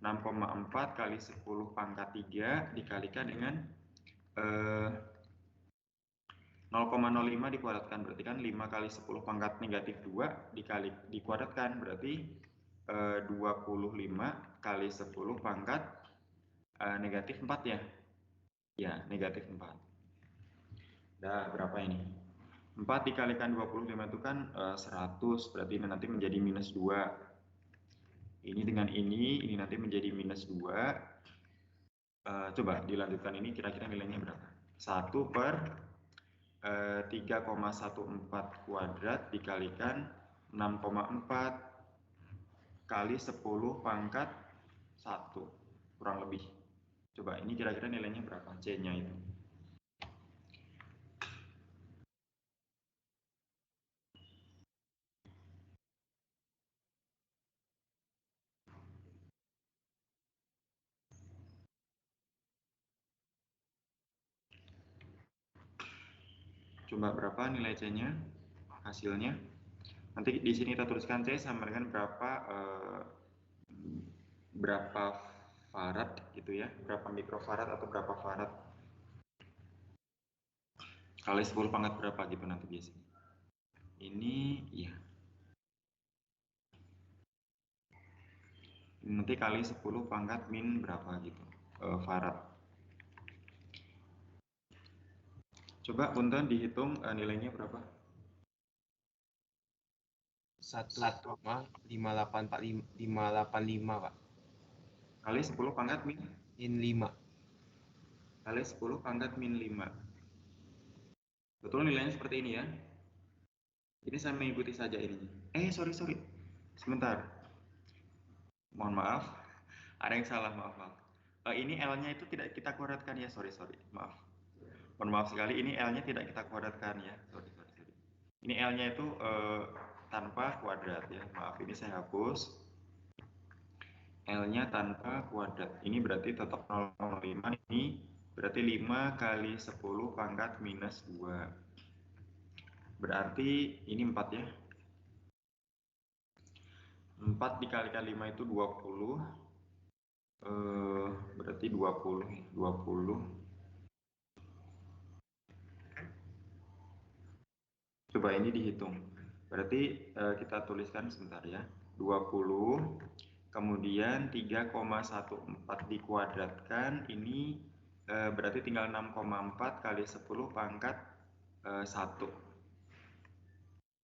6,4 kali 10 pangkat 3 dikalikan dengan 0,05 dikuadratkan, berarti kan 5 kali 10 pangkat negatif 2 dikuadratkan, berarti 25 kali 10 pangkat negatif 4 ya. Ya, negatif 4. Nah, berapa ini? 4 dikalikan 25 itu kan 100, berarti ini nanti menjadi minus 2. Ini dengan ini nanti menjadi minus 2. Coba dilanjutkan, ini kira-kira nilainya berapa? 1 per 3,14 kuadrat dikalikan 6,4 kali 10 pangkat 1, kurang lebih. Coba ini kira-kira nilainya berapa? C-nya itu. Coba berapa nilai C-nya? Hasilnya. Nanti di sini kita tuliskan C sama dengan berapa farad gitu ya, berapa mikrofarad atau berapa farad kali 10 pangkat berapa gitu nanti biasanya. Ini ya. Nanti kali 10 pangkat min berapa gitu, farad. Coba punten dihitung nilainya berapa? 1,585 Pak. Kali 10 pangkat min? Min 5. Kali 10 pangkat min 5. Betul nilainya seperti ini ya. Ini saya mengikuti saja ini. Sorry. Sebentar. Mohon maaf. Ada yang salah, maaf. Ini L-nya itu tidak kita kuadratkan ya, sorry. Maaf. Mohon maaf sekali, ini L-nya tidak kita kuadratkan ya. Sorry. Ini L-nya itu tanpa kuadrat ya. Maaf, ini saya hapus. L-nya tanpa kuadrat. Ini berarti tetap 0,5. Ini berarti 5 kali 10 pangkat minus 2. Berarti ini 4 ya. 4 dikalikan 5 itu 20. Berarti 20. Coba ini dihitung. Berarti kita tuliskan sebentar ya. 20 kemudian 3,14 dikuadratkan, ini berarti tinggal 6,4 kali 10 pangkat 1.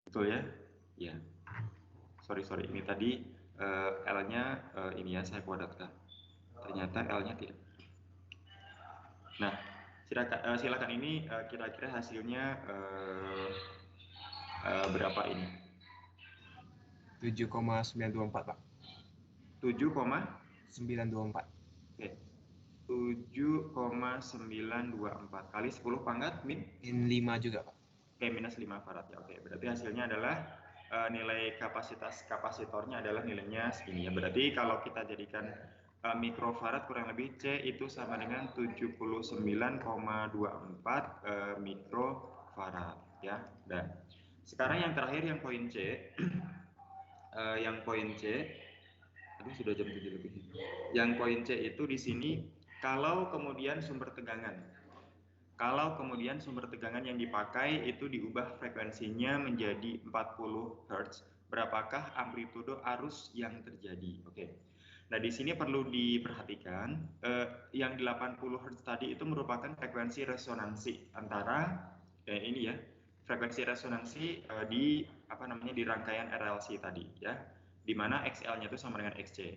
Betul ya? Ya. Sorry, ini tadi L-nya ini ya saya kuadratkan. Ternyata L-nya tidak. Nah, silakan ini kira-kira hasilnya berapa ini? 7,924 Pak. 7,924. Oke. 7,924 kali 10 pangkat min 5 juga Pak. Oke, minus 5 farad ya. Oke, berarti hasilnya adalah nilai kapasitornya adalah nilainya segini ya. Berarti kalau kita jadikan mikrofarad kurang lebih C itu sama dengan 79,24 mikrofarad ya. Dan sekarang yang terakhir yang poin C. Yang poin C, aduh sudah jam 7 lebih. Yang poin C itu di sini kalau kemudian sumber tegangan yang dipakai itu diubah frekuensinya menjadi 40 Hz, berapakah amplitudo arus yang terjadi? Oke. Nah, di sini perlu diperhatikan yang 80 Hz tadi itu merupakan frekuensi resonansi antara ini ya. Frekuensi resonansi di rangkaian RLC tadi ya, di mana XL-nya itu sama dengan XC.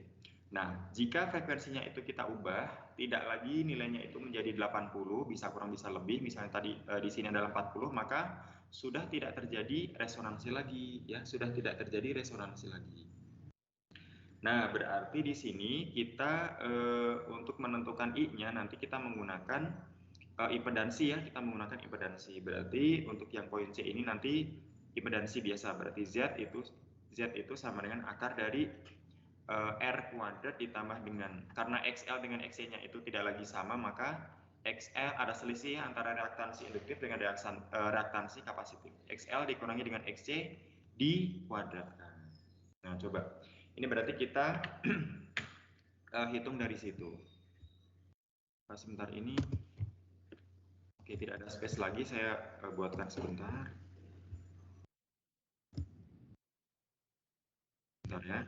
Nah, jika frekuensinya itu kita ubah, tidak lagi nilainya itu menjadi 80, bisa kurang bisa lebih, misalnya tadi di sini adalah 40, maka sudah tidak terjadi resonansi lagi ya, Nah, berarti di sini kita untuk menentukan I-nya nanti kita menggunakan impedansi ya, kita menggunakan impedansi. Berarti untuk yang poin C ini nanti impedansi biasa. Berarti Z itu sama dengan akar dari R kuadrat ditambah dengan, karena XL dengan XC-nya itu tidak lagi sama, maka XL ada selisih antara reaktansi induktif dengan reaktansi kapasitif. XL dikurangi dengan XC dikuadratkan. Nah, coba. Ini berarti kita hitung dari situ. Sebentar ini. Oke, tidak ada space lagi, saya buatkan sebentar. Bentar ya.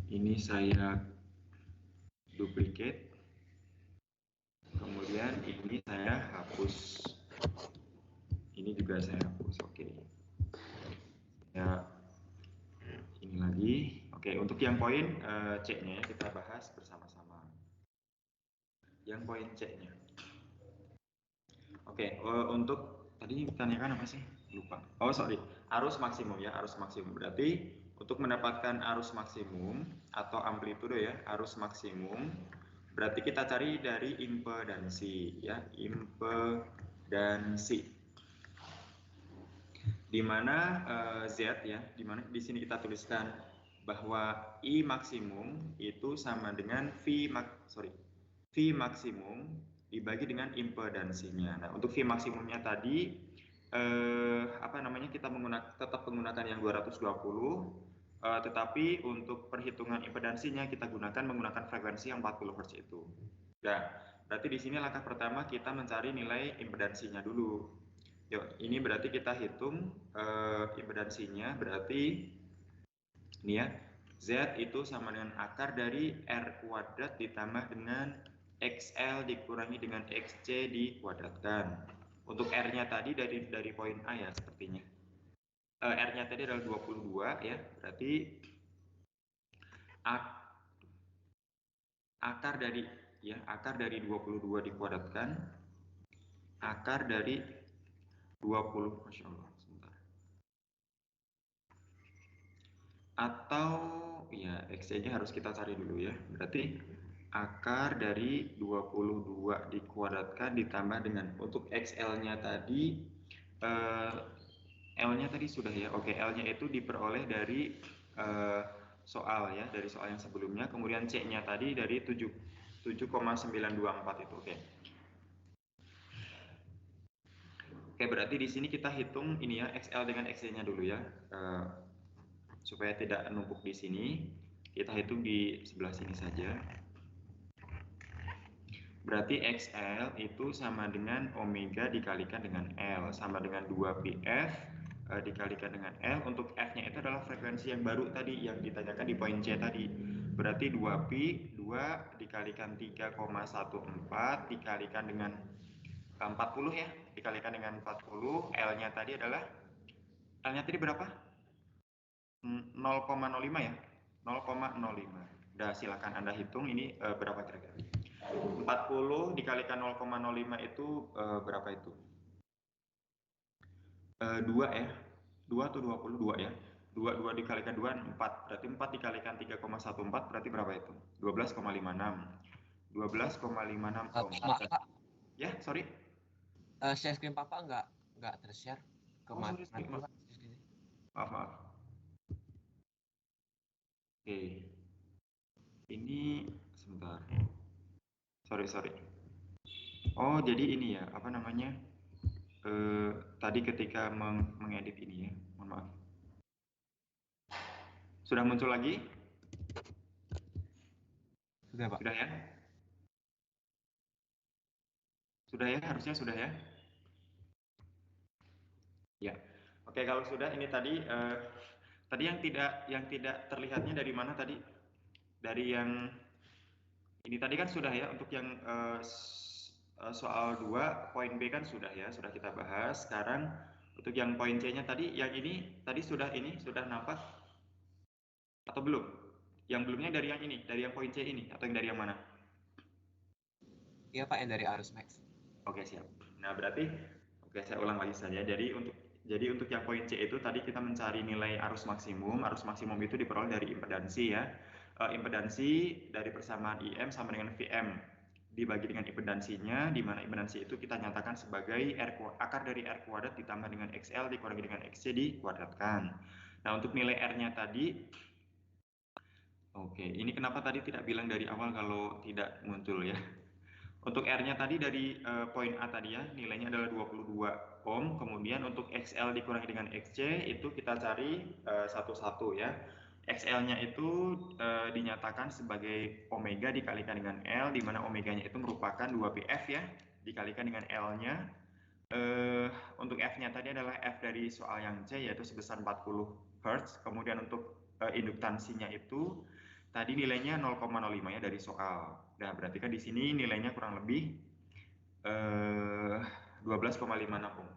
Ini saya duplicate. Kemudian ini saya hapus. Ini juga saya hapus. Oke. Ya, ini lagi. Oke, untuk yang poin C-nya kita bahas bersama-sama. Yang poin C-nya. Oke, untuk tadi ditanyakan apa sih? Lupa. Oh, sorry. Arus maksimum ya, arus maksimum. Berarti untuk mendapatkan arus maksimum atau amplitude ya, arus maksimum, berarti kita cari dari impedansi ya, impedansi. Di mana Z ya, di mana di sini kita tuliskan bahwa I maksimum itu sama dengan V maksimum dibagi dengan impedansinya. Nah, untuk V maksimumnya tadi kita tetap menggunakan yang 220, tetapi untuk perhitungan impedansinya kita menggunakan frekuensi yang 40 Hz itu. Nah, berarti di sini langkah pertama kita mencari nilai impedansinya dulu. Yuk, ini berarti kita hitung impedansinya, berarti ini ya, Z itu sama dengan akar dari R kuadrat ditambah dengan XL dikurangi dengan XC dikuadratkan. Untuk R-nya tadi dari poin A ya sepertinya. R-nya tadi adalah 22 ya, berarti akar dari 22 dikuadratkan, akar dari 20, Masya Allah, sebentar. Atau ya XC-nya harus kita cari dulu ya. Berarti akar dari 22 dikuadratkan ditambah dengan, untuk XL-nya tadi L-nya tadi sudah ya. Oke, L-nya itu diperoleh dari soal ya, dari soal yang sebelumnya. Kemudian C-nya tadi dari 7,924 itu. Oke, berarti di sini kita hitung ini ya, XL dengan XC-nya dulu ya. Supaya tidak numpuk di sini, kita hitung di sebelah sini saja. Berarti XL itu sama dengan omega dikalikan dengan L, sama dengan 2πf dikalikan dengan L. Untuk F-nya itu adalah frekuensi yang baru tadi, yang ditanyakan di poin C tadi. Berarti 2π, 2 dikalikan 3,14 dikalikan dengan 40 ya, dikalikan dengan 40. L-nya tadi adalah, L-nya tadi berapa? 0,05 ya, 0,05. Udah, silakan Anda hitung ini berapa kira-kira. 40 dikalikan 0,05 itu berapa itu? 2 ya, 2 atau 22 ya. 2 dikalikan 2, 4. Berarti 4 dikalikan 3,14 berarti berapa itu? 12,56. 12,56. Ya, sorry. Share screen Papa nggak tershare ke Maaf. Oke. Ini sebentar. Sorry. Oh, jadi ini ya, apa namanya? Tadi ketika mengedit ini ya, mohon maaf. Sudah muncul lagi? Sudah, Pak. Sudah ya? Sudah ya, harusnya sudah ya. Ya. Oke, kalau sudah ini tadi yang tidak terlihatnya dari mana tadi? Dari yang ini tadi kan sudah ya, untuk yang soal 2 poin B kan sudah ya, sudah kita bahas. Sekarang untuk yang poin C-nya tadi, yang ini tadi sudah nampak atau belum? Yang belumnya dari yang ini, dari yang poin C ini, atau yang dari yang mana? Iya Pak, yang dari arus max. Oke, siap. Nah, berarti saya ulang lagi saja. Jadi untuk Jadi untuk yang poin C itu tadi kita mencari nilai arus maksimum. Arus maksimum itu diperoleh dari impedansi ya. Impedansi dari persamaan IM sama dengan VM dibagi dengan impedansinya, di mana impedansi itu kita nyatakan sebagai akar dari R kuadrat ditambah dengan XL dikurangi dengan XC dikuadratkan. Nah untuk nilai R-nya tadi, oke, ini kenapa tadi tidak bilang dari awal kalau tidak muncul ya. Untuk R-nya tadi dari poin A tadi ya, nilainya adalah 22 ohm. Kemudian untuk XL dikurangi dengan XC itu kita cari satu-satu ya. XL-nya itu dinyatakan sebagai omega dikalikan dengan L, di mana omeganya itu merupakan 2PF ya, dikalikan dengan L-nya. Untuk F-nya tadi adalah F dari soal yang C, yaitu sebesar 40 Hz. Kemudian untuk induktansinya itu tadi nilainya 0,05 ya dari soal. Nah, berarti kan di sini nilainya kurang lebih 12,56 ohm.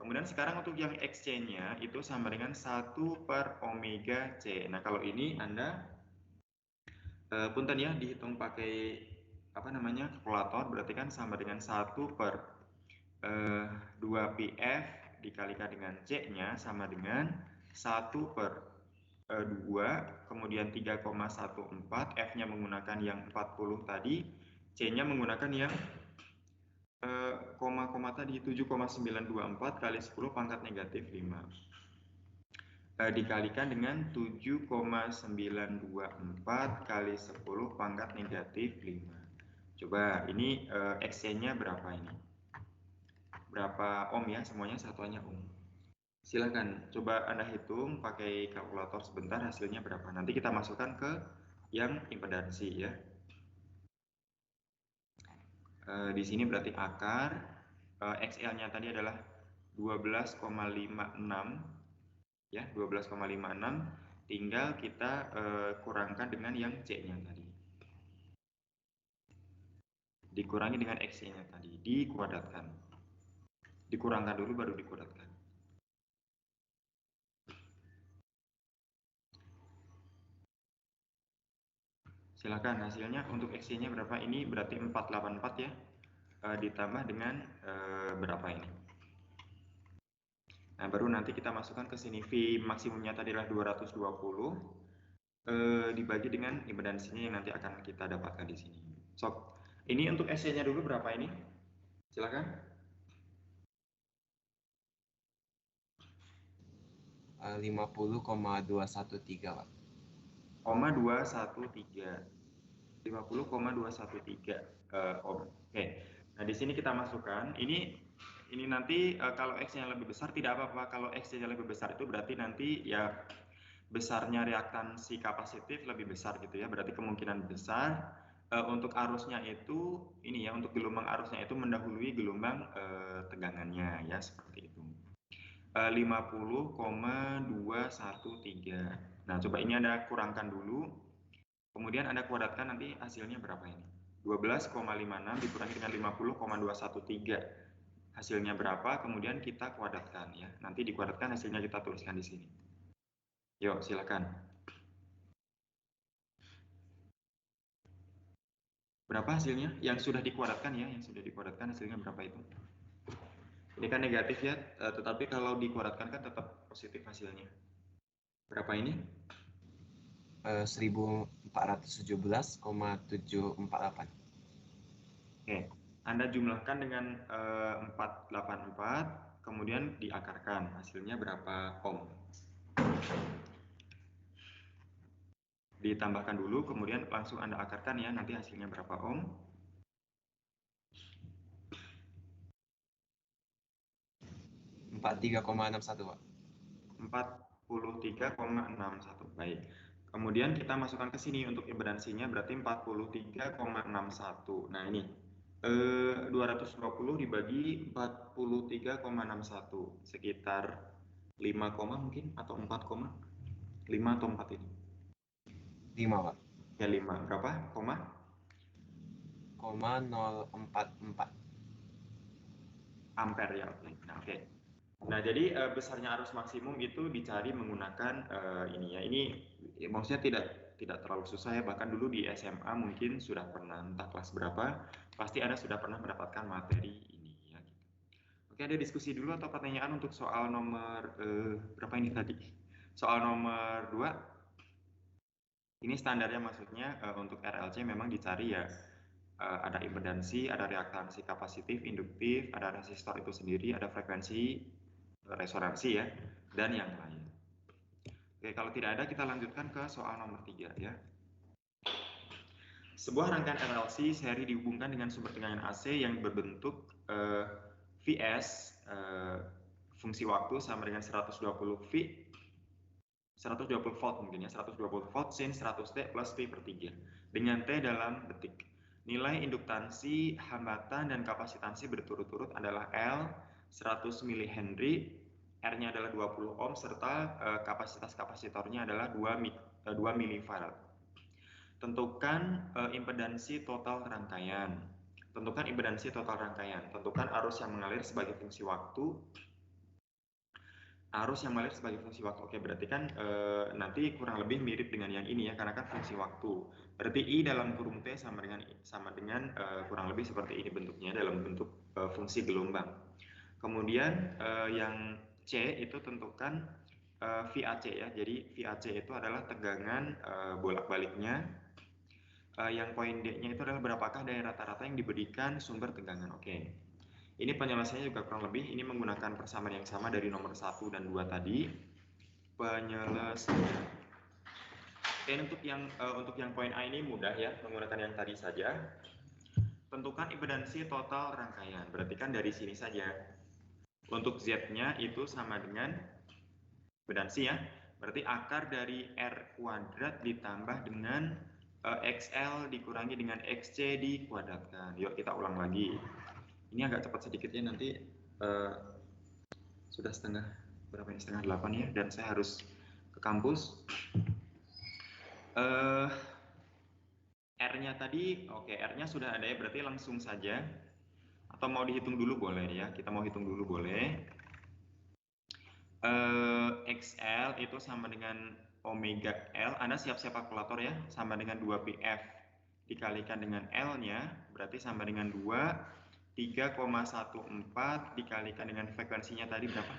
Kemudian sekarang untuk yang XC-nya itu sama dengan 1 per omega C. Nah, kalau ini Anda punten ya, dihitung pakai apa namanya kalkulator, berarti kan sama dengan 1 per 2PF dikalikan dengan C-nya sama dengan 1 per 2, kemudian 3,14, F-nya menggunakan yang 40 tadi, C-nya menggunakan yang koma tadi 7,924 kali 10 pangkat negatif 5 dikalikan dengan 7,924 kali 10 pangkat negatif 5. Coba ini XC-nya berapa ini? Berapa ohm ya? Semuanya satuannya ohm. Silakan coba Anda hitung pakai kalkulator sebentar hasilnya berapa. Nanti kita masukkan ke yang impedansi ya. Di sini berarti akar XL-nya tadi adalah 12,56 ya, 12,56, tinggal kita kurangkan dengan yang C-nya tadi. Dikurangi dengan XC-nya tadi, dikuadratkan. Dikurangkan dulu baru dikuadratkan. Silakan hasilnya untuk XC-nya berapa? Ini berarti 484 ya. Ditambah dengan berapa ini? Nah, baru nanti kita masukkan ke sini V maksimumnya tadi adalah 220 dibagi dengan impedansinya yang nanti akan kita dapatkan di sini. So, ini untuk SC-nya dulu berapa ini? Silakan. 50,213 Pak. 50,213 ohm. Oke. Nah, di sini kita masukkan ini nanti kalau X-nya lebih besar tidak apa-apa. Kalau X-nya lebih besar itu berarti nanti ya besarnya reaktansi kapasitif lebih besar gitu ya. Berarti kemungkinan besar untuk arusnya itu ini ya, untuk gelombang arusnya itu mendahului gelombang tegangannya ya, seperti itu. 50,213. Nah, coba ini Anda kurangkan dulu. Kemudian Anda kuadratkan nanti hasilnya berapa ini? 12,56 dikurangi dengan 50,213. Hasilnya berapa? Kemudian kita kuadratkan ya. Nanti dikuadratkan hasilnya kita tuliskan di sini. Yuk, silakan. Berapa hasilnya? Yang sudah dikuadratkan ya, yang sudah dikuadratkan hasilnya berapa itu? Ini kan negatif ya, tetapi kalau dikuadratkan kan tetap positif hasilnya. Berapa ini? 1417,748. Oke, Anda jumlahkan dengan 484, kemudian diakarkan. Hasilnya berapa ohm? Ditambahkan dulu, kemudian langsung Anda akarkan ya, nanti hasilnya berapa ohm? 43,61 Pak. 43,61. Baik. Kemudian kita masukkan ke sini untuk impedansinya berarti 43,61. Nah, ini 220 dibagi 43,61 sekitar 5, mungkin atau 4, 5 atau 4 ini? 5 Pak. Ya 5. Berapa? 044 ampere ya. Oke. Nah, oke. Nah, jadi besarnya arus maksimum itu dicari menggunakan ini ya. Ini maksudnya tidak terlalu susah ya. Bahkan dulu di SMA mungkin sudah pernah, entah kelas berapa, pasti Anda sudah pernah mendapatkan materi ini ya. Oke, Oke, ada diskusi dulu atau pertanyaan untuk soal nomor berapa ini tadi? Soal nomor 2. Ini standarnya maksudnya untuk RLC memang dicari ya ada impedansi, ada reaktansi kapasitif, induktif, ada resistor itu sendiri, ada frekuensi, resonansi ya, dan yang lain. Oke, kalau tidak ada kita lanjutkan ke soal nomor 3 ya. Sebuah rangkaian RLC seri dihubungkan dengan sumber tegangan AC yang berbentuk Vs fungsi waktu sama dengan 120 V 120 volt mungkin ya, 120 volt sin 100 T plus V per 3 dengan T dalam detik. Nilai induktansi, hambatan, dan kapasitansi berturut-turut adalah L 100 mH, R-nya adalah 20 ohm, serta kapasitas kapasitornya adalah 2 mF. Tentukan impedansi total rangkaian. Tentukan impedansi total rangkaian. Tentukan arus yang mengalir sebagai fungsi waktu. Arus yang mengalir sebagai fungsi waktu. Oke, berarti kan nanti kurang lebih mirip dengan yang ini ya, karena kan fungsi waktu. Berarti I dalam kurung T sama dengan kurang lebih seperti ini bentuknya dalam bentuk fungsi gelombang. Kemudian yang C itu tentukan VAC ya. Jadi VAC itu adalah tegangan bolak-baliknya. Yang poin D-nya itu adalah berapakah daya rata-rata yang diberikan sumber tegangan. Oke. Ini penyelesaiannya juga kurang lebih ini menggunakan persamaan yang sama dari nomor 1 dan 2 tadi. Penyelesaian. Oke, untuk yang poin A ini mudah ya, menggunakan yang tadi saja. Tentukan impedansi total rangkaian. Berarti kan dari sini saja. Untuk Z-nya itu sama dengan impedansi ya. Berarti akar dari R kuadrat ditambah dengan XL dikurangi dengan XC dikuadratkan. Yuk kita ulang lagi. Ini agak cepat sedikit ya, nanti sudah setengah 8 ya, dan saya harus ke kampus. R-nya tadi, oke, R-nya sudah ada ya, berarti langsung saja. Atau mau dihitung dulu boleh ya, kita mau hitung dulu boleh. XL itu sama dengan omega L, Anda siap-siap kalkulator ya, sama dengan 2PF dikalikan dengan L-nya, berarti sama dengan 3,14 dikalikan dengan frekuensinya tadi berapa?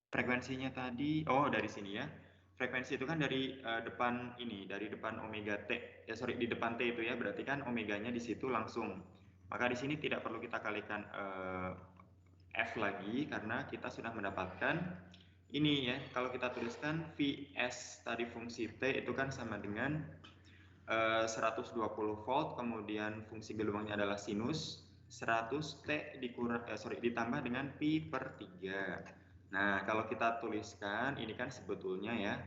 Frekuensinya tadi, oh dari sini ya. Frekuensi itu kan dari depan ini, dari depan omega T. Ya sorry, di depan T itu ya, berarti kan omeganya di situ langsung. Maka di sini tidak perlu kita kalikan F lagi karena kita sudah mendapatkan ini ya. Kalau kita tuliskan Vs tadi fungsi T itu kan sama dengan 120 volt, kemudian fungsi gelombangnya adalah sinus 100 T ditambah dengan Pi per 3. Nah, kalau kita tuliskan ini kan sebetulnya ya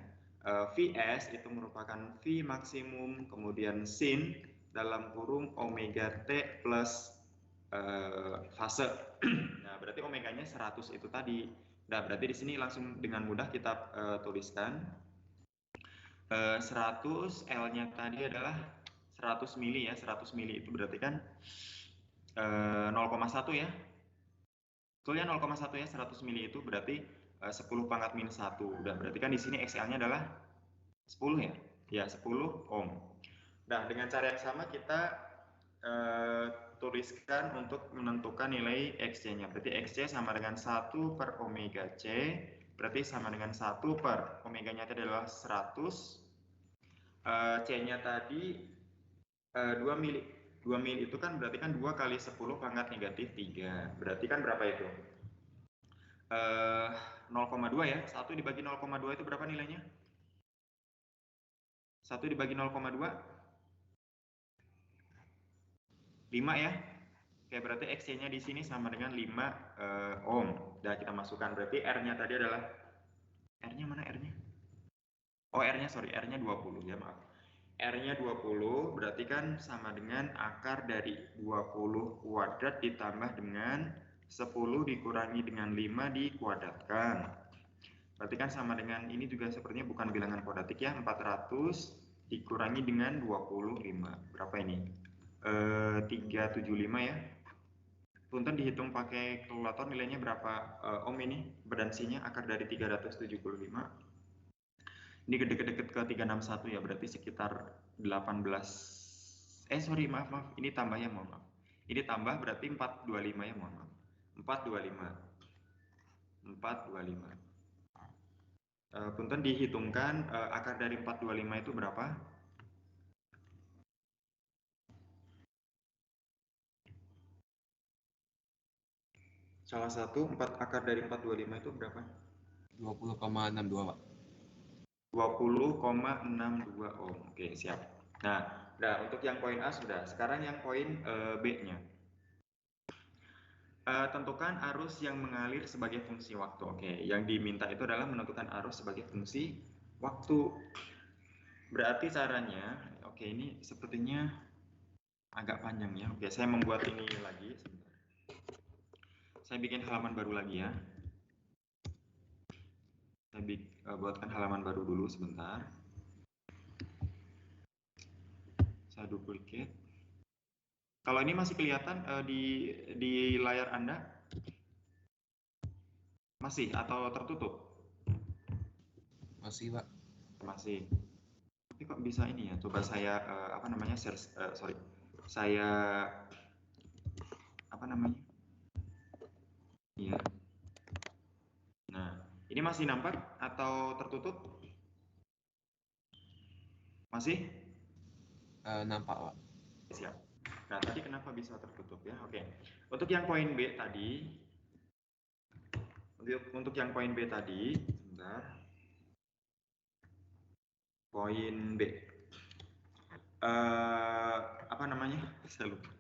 Vs itu merupakan V maksimum kemudian sin dalam kurung omega T plus fase. Nah, berarti omeganya 100 itu tadi. Nah, berarti di sini langsung dengan mudah kita tuliskan 100 L-nya tadi adalah 100 mili ya. 100 mili itu berarti kan 0,1 ya. Betul ya, 0,1 ya. 100 mili itu berarti 10 pangkat minus 1. Udah, berarti kan di sini XL-nya adalah 10 ya. Ya, 10 ohm. Nah, dengan cara yang sama kita tuliskan untuk menentukan nilai XC-nya. Berarti XC sama dengan 1 per omega C. Berarti sama dengan 1 per omeganya tadi adalah 100. C-nya tadi 2 mili. 2 mili itu kan berarti kan 2 kali 10 pangkat negatif 3. Berarti kan berapa itu? 0,2 ya. 1 dibagi 0,2 itu berapa nilainya? 1 dibagi 0,2? 5 ya. Oke, berarti XC-nya di sini sama dengan 5 ohm. Udah kita masukkan, berarti R-nya tadi adalah R-nya mana R-nya? Oh, R-nya sorry, R-nya 20 ya, maaf. R-nya 20 berarti kan sama dengan akar dari 20 kuadrat ditambah dengan 10 dikurangi dengan 5 dikuadratkan. Berarti kan sama dengan ini juga sepertinya bukan bilangan kuadratik ya, 400 dikurangi dengan 25. Berapa ini? 375 ya. Punten dihitung pakai kalkulator nilainya berapa ohm ini? Impedansinya akar dari 375. Ini deket-deket ke 361 ya, berarti sekitar 18. Sorry, maaf. Ini tambah ya, mohon maaf. Ini tambah berarti 425 ya, mohon maaf. 425. Punten dihitungkan akar dari 425 itu berapa? Salah satu akar dari 425 itu berapa? 20,62, Pak. 20,62 ohm. Oke, siap. Nah, untuk yang poin A sudah. Sekarang yang poin B-nya. Tentukan arus yang mengalir sebagai fungsi waktu. Oke, yang diminta itu adalah menentukan arus sebagai fungsi waktu. Berarti caranya, oke ini sepertinya agak panjang ya. Oke, saya membuat ini lagi. Sebentar. Saya bikin halaman baru lagi ya. Saya buatkan halaman baru dulu sebentar. Saya duplicate. Kalau ini masih kelihatan di layar Anda? Masih atau tertutup? Masih, Pak. Masih. Tapi kok bisa ini ya? Coba saya saya apa namanya? Iya. Nah, ini masih nampak atau tertutup? Masih? Nampak, Pak. Siap. Nah, tadi kenapa bisa tertutup ya? Oke. Untuk yang poin B tadi, sebentar. Poin B. Apa namanya? Saya lupa.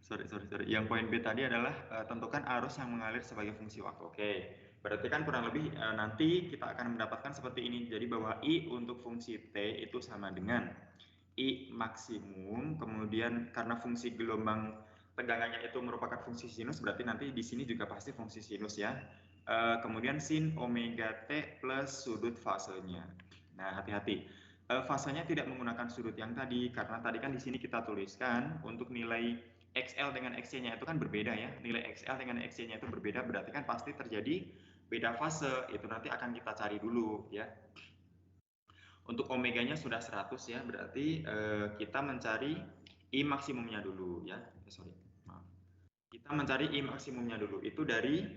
Sorry. Yang poin B tadi adalah tentukan arus yang mengalir sebagai fungsi waktu. Oke. Berarti kan kurang lebih nanti kita akan mendapatkan seperti ini. Jadi bahwa I untuk fungsi T itu sama dengan I maksimum, kemudian karena fungsi gelombang tegangannya itu merupakan fungsi sinus, berarti nanti di sini juga pasti fungsi sinus ya. Kemudian sin omega T plus sudut fasenya. Nah, hati-hati. Fasenya tidak menggunakan sudut yang tadi, karena tadi kan di sini kita tuliskan untuk nilai XL dengan XC-nya itu kan berbeda ya. Nilai XL dengan XC-nya itu berbeda, berarti kan pasti terjadi beda fase. Itu nanti akan kita cari dulu ya. Untuk omeganya sudah 100 ya, berarti kita mencari I maksimumnya dulu ya. Maaf. Kita mencari I maksimumnya dulu. Itu dari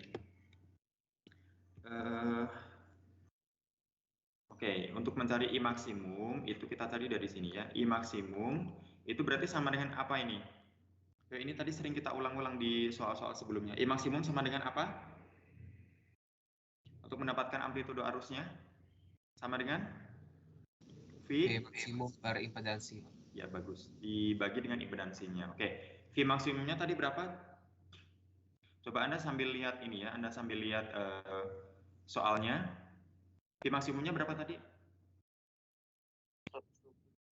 Oke, untuk mencari I maksimum itu kita cari dari sini ya. I maksimum itu berarti sama dengan apa ini? Ini tadi sering kita ulang-ulang di soal-soal sebelumnya. I maksimum sama dengan apa? Untuk mendapatkan amplitudo arusnya sama dengan V maksimum per impedansi. Ya, bagus. Dibagi dengan impedansinya. Oke. V maksimumnya tadi berapa? Coba Anda sambil lihat ini ya. Anda sambil lihat soalnya. V maksimumnya berapa tadi?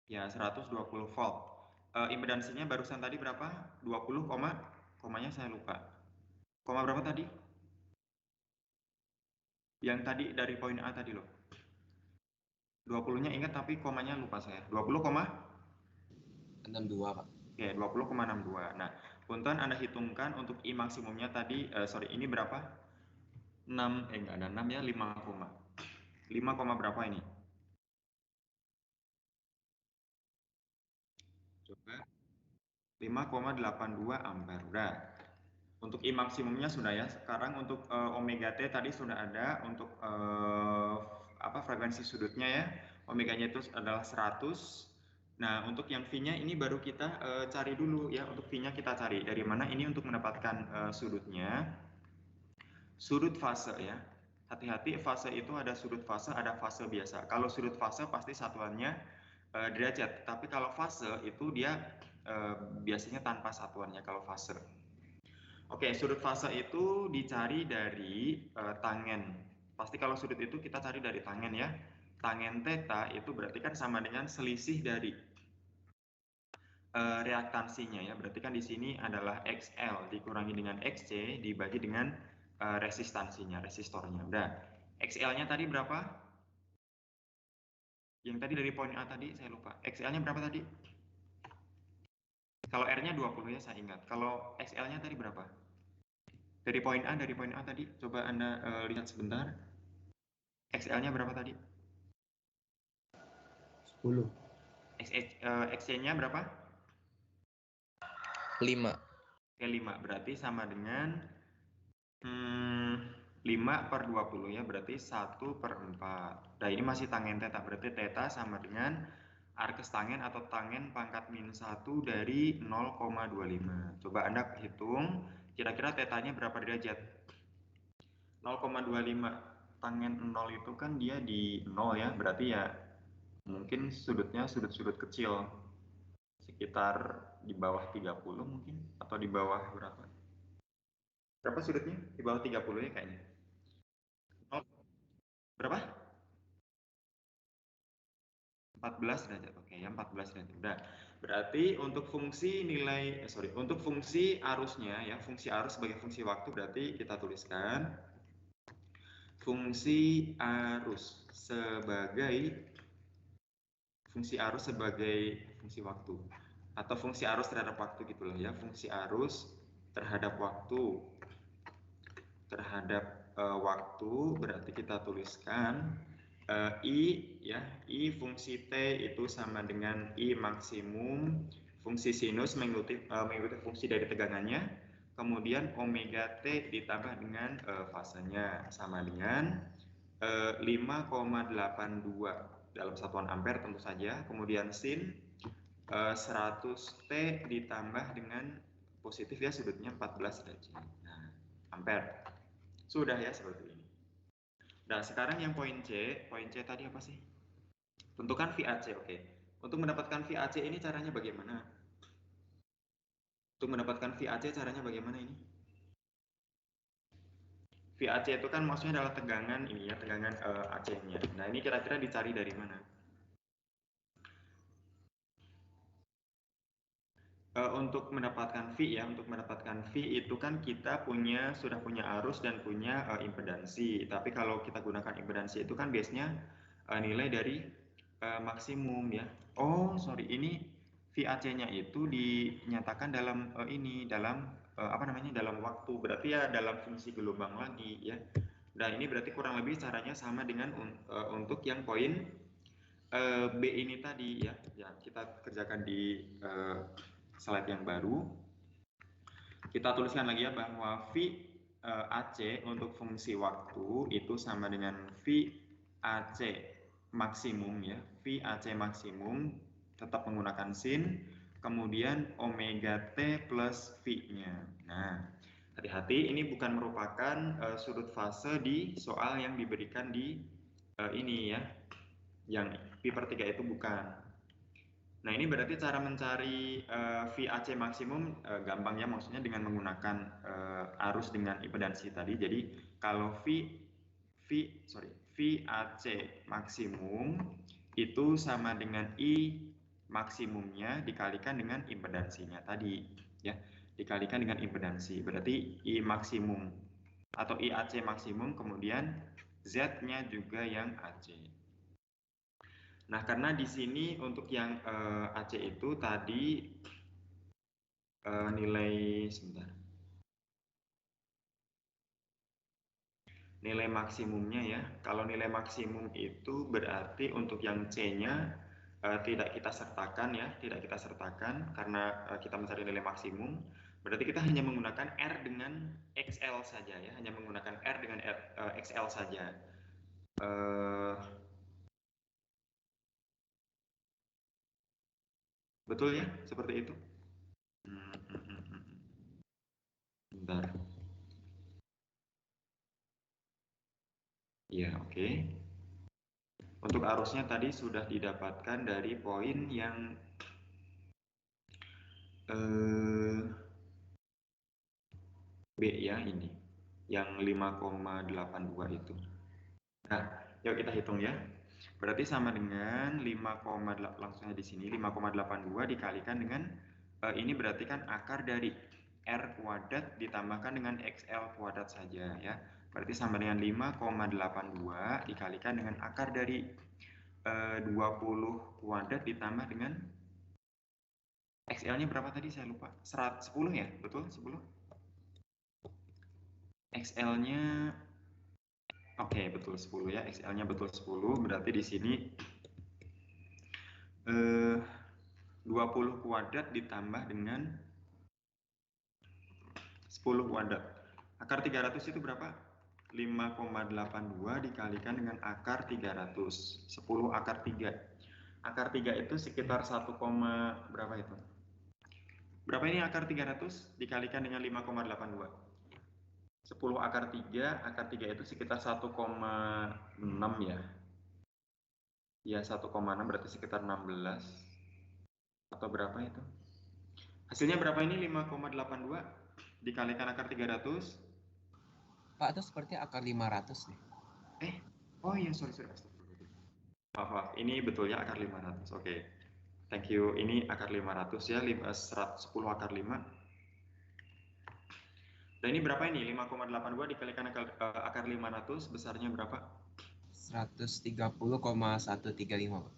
Ya, 120 volt. Impedansinya barusan tadi berapa? 20, komanya saya lupa. Koma berapa tadi? Yang tadi dari poin A tadi loh. 20-nya ingat tapi komanya lupa saya. 20,62, Pak. Oke, 20,62. Nah, punten Anda hitungkan untuk I maksimumnya tadi, ini berapa? 6, enggak ada 6 ya, 5, 5, berapa ini? Coba. 5,82 ampere. Udah. Untuk I maksimumnya sudah ya. Sekarang untuk omega T tadi sudah ada. Untuk frekuensi sudutnya ya. Omeganya itu adalah 100. Nah, untuk yang V-nya ini baru kita cari dulu ya. Untuk V-nya kita cari. Dari mana ini untuk mendapatkan sudutnya? Sudut fase ya. Hati-hati, fase itu ada sudut fase, ada fase biasa. Kalau sudut fase pasti satuannya derajat. Tapi kalau fase itu dia biasanya tanpa satuannya kalau fase. Oke, sudut fase itu dicari dari tangen. Pasti kalau sudut itu kita cari dari tangen ya. Tangen theta itu berarti kan sama dengan selisih dari reaktansinya ya. Berarti kan di sini adalah XL dikurangi dengan XC dibagi dengan resistornya. Udah. XL-nya tadi berapa? Yang tadi dari poin A tadi saya lupa. XL-nya berapa tadi? Kalau R-nya 20 ya saya ingat. Kalau XL-nya tadi berapa? Dari poin A tadi coba Anda lihat sebentar. XL-nya berapa tadi? 10. XC-nya berapa? 5. Oke, 5. Berarti sama dengan 5/20 ya, berarti 1/4. Nah, ini masih tangen theta, berarti theta sama dengan arkes tangen atau tangen pangkat -1 dari 0,25. Coba Anda hitung, kira-kira tetanya berapa derajat? 0,25. Tangen 0 itu kan dia di 0 ya, berarti ya mungkin sudutnya sudut-sudut kecil. Sekitar di bawah 30 mungkin, atau di bawah berapa? Berapa sudutnya? Di bawah 30 ya kayaknya. Berapa? 14 derajat. Oke, ya 14 derajat. Udah. Berarti untuk fungsi nilai untuk fungsi arusnya ya, fungsi arus sebagai fungsi waktu berarti kita tuliskan fungsi arus sebagai fungsi waktu atau fungsi arus terhadap waktu gitulah ya, fungsi arus terhadap waktu waktu berarti kita tuliskan I ya, I fungsi T itu sama dengan I maksimum fungsi sinus mengikuti fungsi dari tegangannya, kemudian omega T ditambah dengan fasenya sama dengan 5,82 dalam satuan ampere tentu saja, kemudian sin 100 T ditambah dengan positif ya, sudutnya 14 derajat. Nah, ampere. Sudah ya seperti ini. Nah, sekarang yang poin C tadi apa sih? Tentukan VAC, oke. Untuk mendapatkan VAC ini caranya bagaimana? Untuk mendapatkan VAC caranya bagaimana ini? VAC itu kan maksudnya adalah tegangan ini ya, tegangan AC-nya. Nah, ini kira-kira dicari dari mana? Untuk mendapatkan V ya, untuk mendapatkan V itu kan kita sudah punya arus dan punya impedansi. Tapi kalau kita gunakan impedansi itu kan biasanya nilai dari maksimum ya. Oh, sorry, ini VAC-nya itu dinyatakan dalam dalam waktu. Berarti ya dalam fungsi gelombang lagi ya. Nah, ini berarti kurang lebih caranya sama dengan untuk yang poin B ini tadi ya. Ya, kita kerjakan di slide yang baru. Kita tuliskan lagi ya bahwa V AC untuk fungsi waktu itu sama dengan V AC maksimum ya. V AC maksimum tetap menggunakan sin, kemudian omega T plus V-nya. Nah, hati-hati ini bukan merupakan sudut fase di soal yang diberikan di ini ya. Yang P/3 itu bukan. Nah, ini berarti cara mencari VAC maksimum gampang ya, maksudnya dengan menggunakan arus dengan impedansi tadi. Jadi kalau VAC maksimum itu sama dengan I maksimumnya dikalikan dengan impedansinya tadi ya, dikalikan dengan impedansi. Berarti I maksimum atau IAC maksimum, kemudian Z-nya juga yang AC. Nah, karena di sini untuk yang AC itu tadi nilai maksimumnya ya. Kalau nilai maksimum itu berarti untuk yang C-nya tidak kita sertakan ya, karena kita mencari nilai maksimum. Berarti kita hanya menggunakan R dengan XL saja ya, hanya menggunakan R dengan XL saja. Betul ya, seperti itu. Bentar. Ya, oke. Untuk arusnya tadi sudah didapatkan dari poin yang B ya, ini yang 5,82 itu. Nah, yuk kita hitung ya. Berarti sama dengan 5,8, langsung di sini 5,82 dikalikan dengan ini berarti kan akar dari R kuadrat ditambahkan dengan XL kuadrat saja ya. Berarti sama dengan 5,82 dikalikan dengan akar dari 20 kuadrat ditambah dengan XL-nya berapa tadi saya lupa. 10 ya? Betul 10? XL-nya oke, betul 10 ya. XL-nya betul 10. Berarti di sini 20 kuadrat ditambah dengan 10 kuadrat. Akar 300 itu berapa? 5,82 dikalikan dengan akar 300. 10 akar 3. Akar 3 itu sekitar 1, berapa itu? Berapa ini akar 300 dikalikan dengan 5,82? 10 akar 3 itu sekitar 1,6 ya. Ya, 1,6 berarti sekitar 16. Atau berapa itu? Hasilnya berapa ini? 5,82 dikalikan akar 300. Pak, itu seperti akar 500 nih. Oh iya, sorry. Astagfirullahaladzim. Maaf, ini betulnya akar 500. Oke. Thank you. Ini akar 500 ya, 10 akar 5. Dan ini berapa ini? 5,82 dikalikan akar 500, besarnya berapa? 130,135, Pak.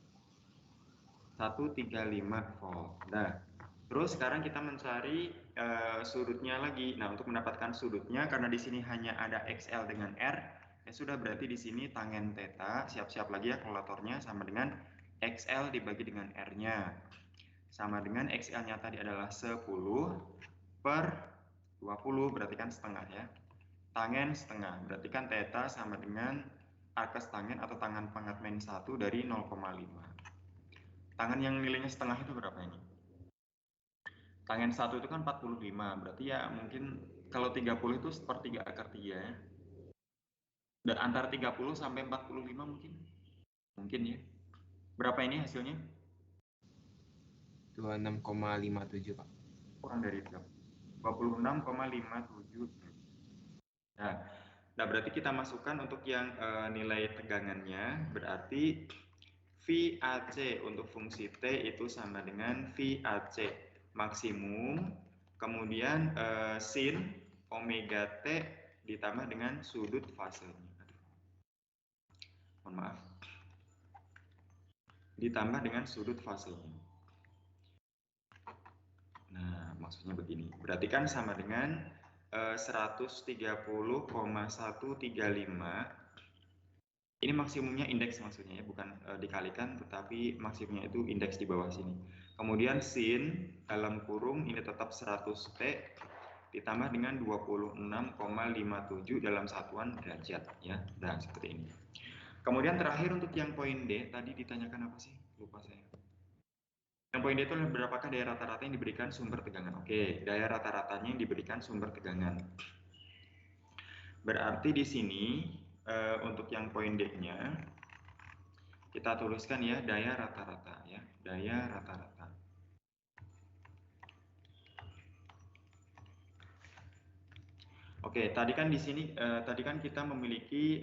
135 volt. Nah, terus sekarang kita mencari sudutnya lagi. Nah, untuk mendapatkan sudutnya, karena di sini hanya ada XL dengan R, ya sudah, berarti di sini tangen theta, siap-siap lagi ya kalkulatornya, sama dengan XL dibagi dengan R-nya. Sama dengan XL-nya tadi adalah 10 per 20, berarti kan setengah ya. Tangen setengah, berarti kan theta sama dengan arkes tangen atau tangan pangkat min 1 dari 0,5. Tangan yang nilainya setengah itu berapa ini? Tangen 1 itu kan 45, berarti ya mungkin kalau 30 itu sepertiga akar 3 ya. Dan antara 30 sampai 45 mungkin. Mungkin ya. Berapa ini hasilnya? 26,57, Pak. Kurang dari 26,57. Nah, berarti kita masukkan untuk yang nilai tegangannya, berarti VAC untuk fungsi T itu sama dengan VAC maksimum, kemudian sin omega T ditambah dengan sudut fasenya. Mohon maaf. Ditambah dengan sudut fasenya. Nah, maksudnya begini. Berarti kan sama dengan 130,135. Ini maksimumnya indeks maksudnya ya, bukan dikalikan, tetapi maksimumnya itu indeks di bawah sini. Kemudian sin dalam kurung ini tetap 100T ditambah dengan 26,57 dalam satuan derajat ya. Dan seperti ini. Kemudian terakhir untuk yang poin D, tadi ditanyakan apa sih? Lupa saya. Yang poin D itu adalah berapakah daya rata-rata yang diberikan sumber tegangan. Oke, daya rata-ratanya yang diberikan sumber tegangan. Berarti di sini untuk yang poin D-nya kita tuliskan ya daya rata-rata ya, daya rata-rata. Oke, tadi kan di sini tadi kan kita memiliki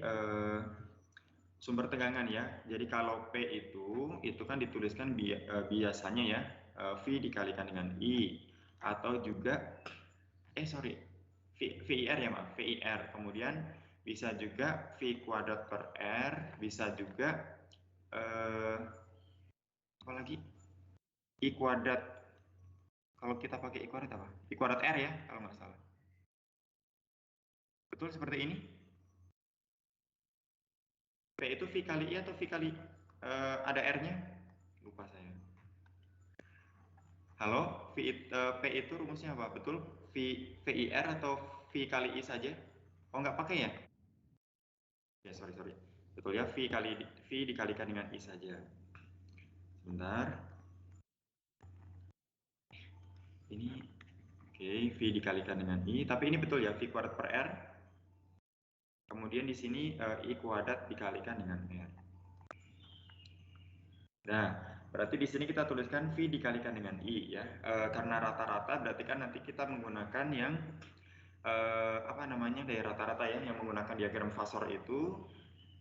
sumber tegangan ya. Jadi kalau P itu kan dituliskan biasanya ya V dikalikan dengan I atau juga VIR ya maaf, VIR. Kemudian bisa juga V kuadrat per R, bisa juga apa lagi? I kuadrat. Kalau kita pakai I kuadrat apa? I kuadrat R ya, kalau nggak salah. Betul seperti ini? P itu V kali I atau V kali ada R-nya? Lupa saya. Halo, P itu rumusnya apa? Betul? VIR atau V kali I saja? Oh, nggak pakai ya? Ya, sorry. Betul ya, V dikalikan dengan I saja. Sebentar. Ini, oke, V dikalikan dengan I. Tapi ini betul ya, V kuadrat per R. Kemudian di sini I kuadrat dikalikan dengan R. Nah, berarti di sini kita tuliskan V dikalikan dengan I ya. Karena rata-rata berarti kan nanti kita menggunakan yang apa namanya daya rata-rata ya, yang menggunakan diagram Fasor itu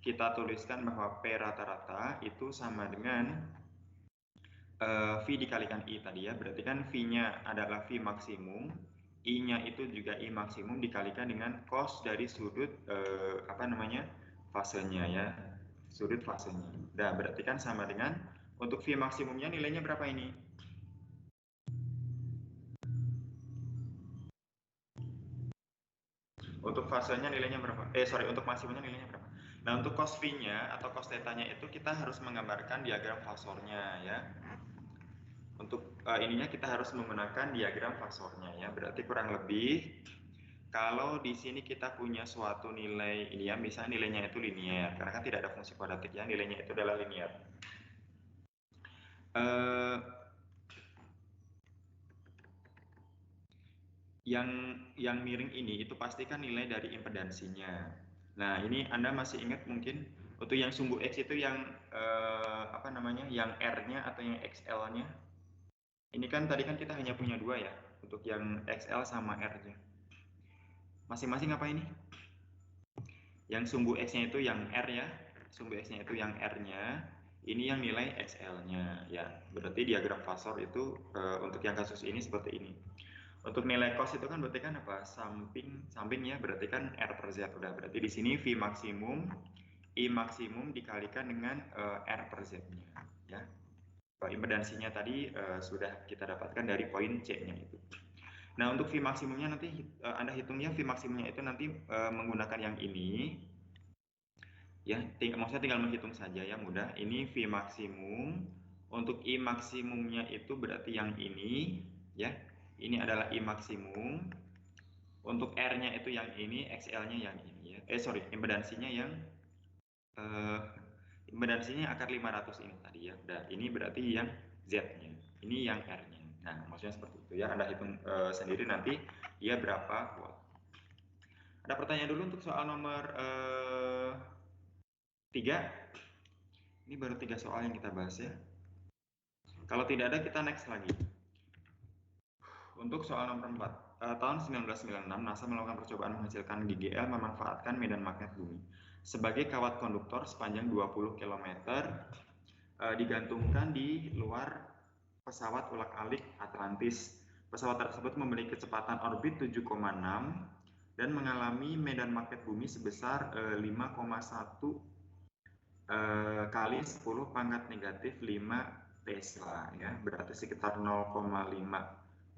kita tuliskan bahwa P rata-rata itu sama dengan V dikalikan I tadi ya. Berarti kan V-nya adalah V maksimum, I-nya itu juga I maksimum dikalikan dengan cos dari sudut apa namanya fasenya ya, sudut fasenya. Nah, berarti kan sama dengan untuk V maksimumnya nilainya berapa ini? Untuk fasenya nilainya berapa? Untuk maksimumnya nilainya berapa? Nah, untuk cos V-nya atau cos theta-nya itu kita harus menggambarkan diagram fasornya ya. Untuk ininya kita harus menggunakan diagram fasornya ya. Berarti kurang lebih Kalau di sini kita punya suatu nilai ini ya, misalnya nilainya itu linear, karena kan tidak ada fungsi kuadratik ya, nilainya itu adalah linear. Yang miring ini itu pastikan nilai dari impedansinya. Nah, ini Anda masih ingat mungkin untuk yang sumbu X itu yang apa namanya, yang R-nya atau yang XL-nya. Ini kan tadi kan kita hanya punya dua ya, untuk yang XL sama R-nya. Masing-masing apa ini? Yang sumbu X-nya itu yang R ya, sumbu X-nya itu yang R-nya, ini yang nilai XL-nya ya. Berarti diagram Fasor itu untuk yang kasus ini seperti ini. Untuk nilai cos itu kan berarti kan apa? Sampingnya berarti kan R per Z udah. Berarti di sini V maksimum, I maksimum dikalikan dengan R per Z-nya ya. Impedansinya tadi sudah kita dapatkan dari poin C-nya itu. Nah, untuk V maksimumnya nanti Anda hitungnya V maksimumnya itu nanti menggunakan yang ini. Ya, maksudnya tinggal menghitung saja ya, mudah. Ini V maksimum. Untuk I maksimumnya itu berarti yang ini ya. Ini adalah I maksimum. Untuk R-nya itu yang ini, XL-nya yang ini ya. Impedansinya yang impedansinya akar 500 ini tadi ya. Dan ini berarti yang Z-nya. Ini yang R-nya. Nah, maksudnya seperti itu ya. Anda hitung sendiri nanti dia berapa watt. Ada pertanyaan dulu untuk soal nomor 3. Ini baru 3 soal yang kita bahas ya. Kalau tidak ada, kita next lagi. Untuk soal nomor 4. Tahun 1996, NASA melakukan percobaan menghasilkan GGL memanfaatkan medan magnet bumi. Sebagai kawat konduktor sepanjang 20 km digantungkan di luar pesawat ulak-alik Atlantis. Pesawat tersebut memiliki kecepatan orbit 7,6 dan mengalami medan magnet bumi sebesar 5,1 kali 10 pangkat negatif 5 Tesla ya, berarti sekitar 0,5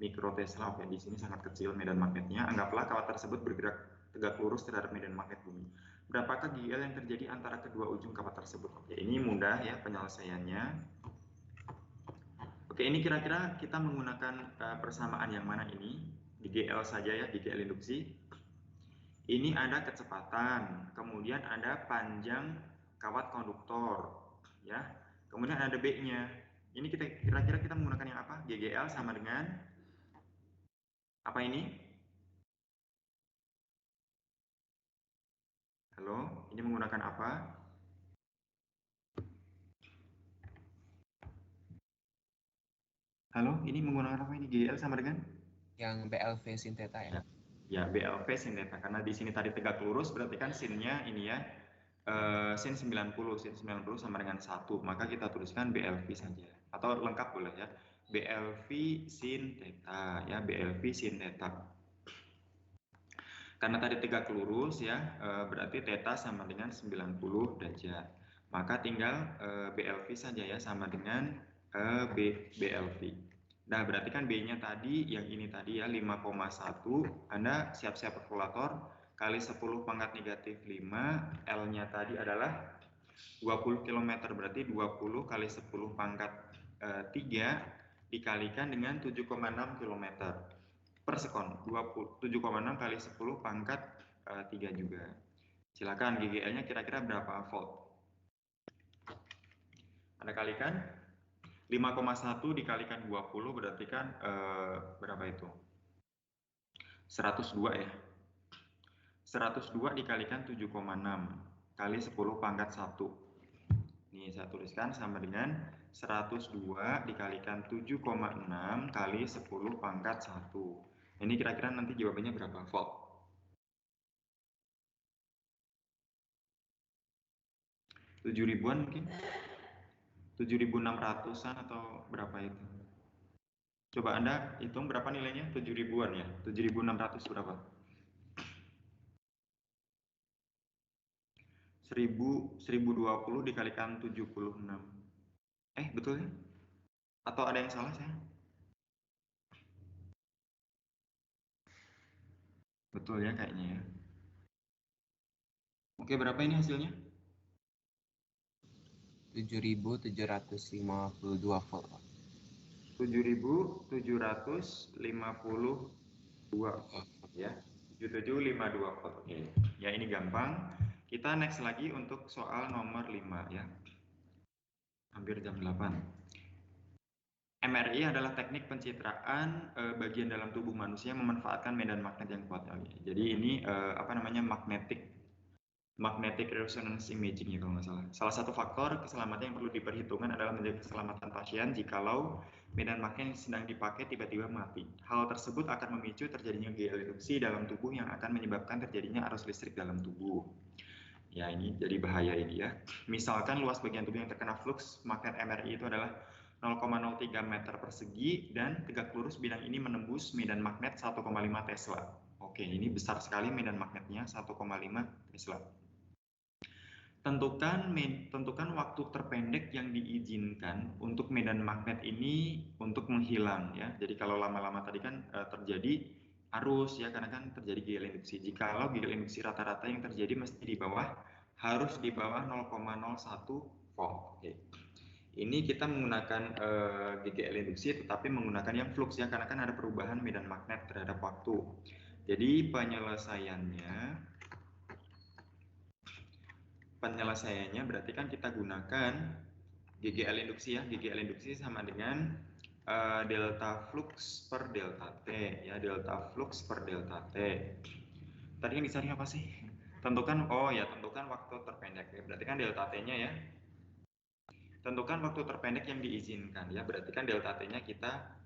mikrotesla. Oke, di sini sangat kecil medan magnetnya. Anggaplah kawat tersebut bergerak tegak lurus terhadap medan magnet bumi. Berapakah GL yang terjadi antara kedua ujung kawat tersebut? Oke, ini mudah ya penyelesaiannya. Oke, ini kira-kira kita menggunakan persamaan yang mana ini? Di GL saja ya, di GL induksi. Ini ada kecepatan, kemudian ada panjang kawat konduktor, ya. Kemudian ada B-nya. Ini kira-kira kita menggunakan yang apa? GGL sama dengan apa ini? Halo, ini menggunakan apa? Halo, ini menggunakan apa ini? GGL sama dengan? Yang BLV sin theta ya. Ya, BLV sin theta. Karena di sini tadi tegak lurus, berarti kan sinnya ini ya. Sin 90 sama dengan 1, maka kita tuliskan BLV saja atau lengkap boleh ya, BLV sin theta ya, BLV sin theta. Karena tadi tegak lurus ya, berarti theta sama dengan 90 derajat, maka tinggal BLV saja ya, sama dengan BLV. Nah, berarti kan B-nya tadi yang ini tadi ya 5,1, Anda siap-siap kalkulator, kali 10 pangkat negatif 5, L-nya tadi adalah 20 km, berarti 20 kali 10 pangkat 3 dikalikan dengan 7,6 km per sekon. 7,6 kali 10 pangkat 3 juga. Silakan GGL-nya kira-kira berapa volt? Anda kalikan 5,1 dikalikan 20 berarti kan berapa itu? 102 ya. 102 dikalikan 7,6 kali 10 pangkat 1. Ini saya tuliskan sama dengan 102 dikalikan 7,6 kali 10 pangkat 1. Ini kira-kira nanti jawabannya berapa volt? 7.000-an mungkin? 7.600-an atau berapa itu? Coba Anda hitung berapa nilainya? 7.000-an ya? 7.600 berapa? 1020 dikalikan 76. Betul ya? Atau ada yang salah saya? Betul ya kayaknya ya. Oke, berapa ini hasilnya? 7.752 volt. 7.752 ya. 7752 volt. Oke. Ya ini gampang. Kita next lagi untuk soal nomor 5 ya. Hampir jam 8. MRI adalah teknik pencitraan bagian dalam tubuh manusia memanfaatkan medan magnet yang kuat. Jadi ini magnetic resonance imaging ya kalau nggak salah. Salah satu faktor keselamatan yang perlu diperhitungkan adalah menjaga keselamatan pasien jikalau medan magnet yang sedang dipakai tiba-tiba mati. Hal tersebut akan memicu terjadinya gaya reduksi dalam tubuh yang akan menyebabkan terjadinya arus listrik dalam tubuh. Ya ini jadi bahaya ini ya. Misalkan luas bagian tubuh yang terkena flux magnet MRI itu adalah 0,03 meter persegi dan tegak lurus bidang ini menembus medan magnet 1,5 Tesla. Oke, ini besar sekali medan magnetnya 1,5 Tesla. Tentukan waktu terpendek yang diizinkan untuk medan magnet ini untuk menghilang ya. Jadi kalau lama-lama tadi kan terjadi arus ya karena kan terjadi gaya induksi. Jikalau gaya induksi rata-rata yang terjadi mesti harus di bawah 0,01 volt. Oke. Ini kita menggunakan GGL induksi tetapi menggunakan yang flux ya karena kan ada perubahan medan magnet terhadap waktu. Jadi penyelesaiannya berarti kan kita gunakan GGL induksi ya. GGL induksi sama dengan delta flux per delta T ya, delta flux per delta T. Tadi yang dicari apa sih? Tentukan waktu terpendek ya. Berarti kan delta T-nya ya. Tentukan waktu terpendek yang diizinkan ya. Berarti kan delta T-nya kita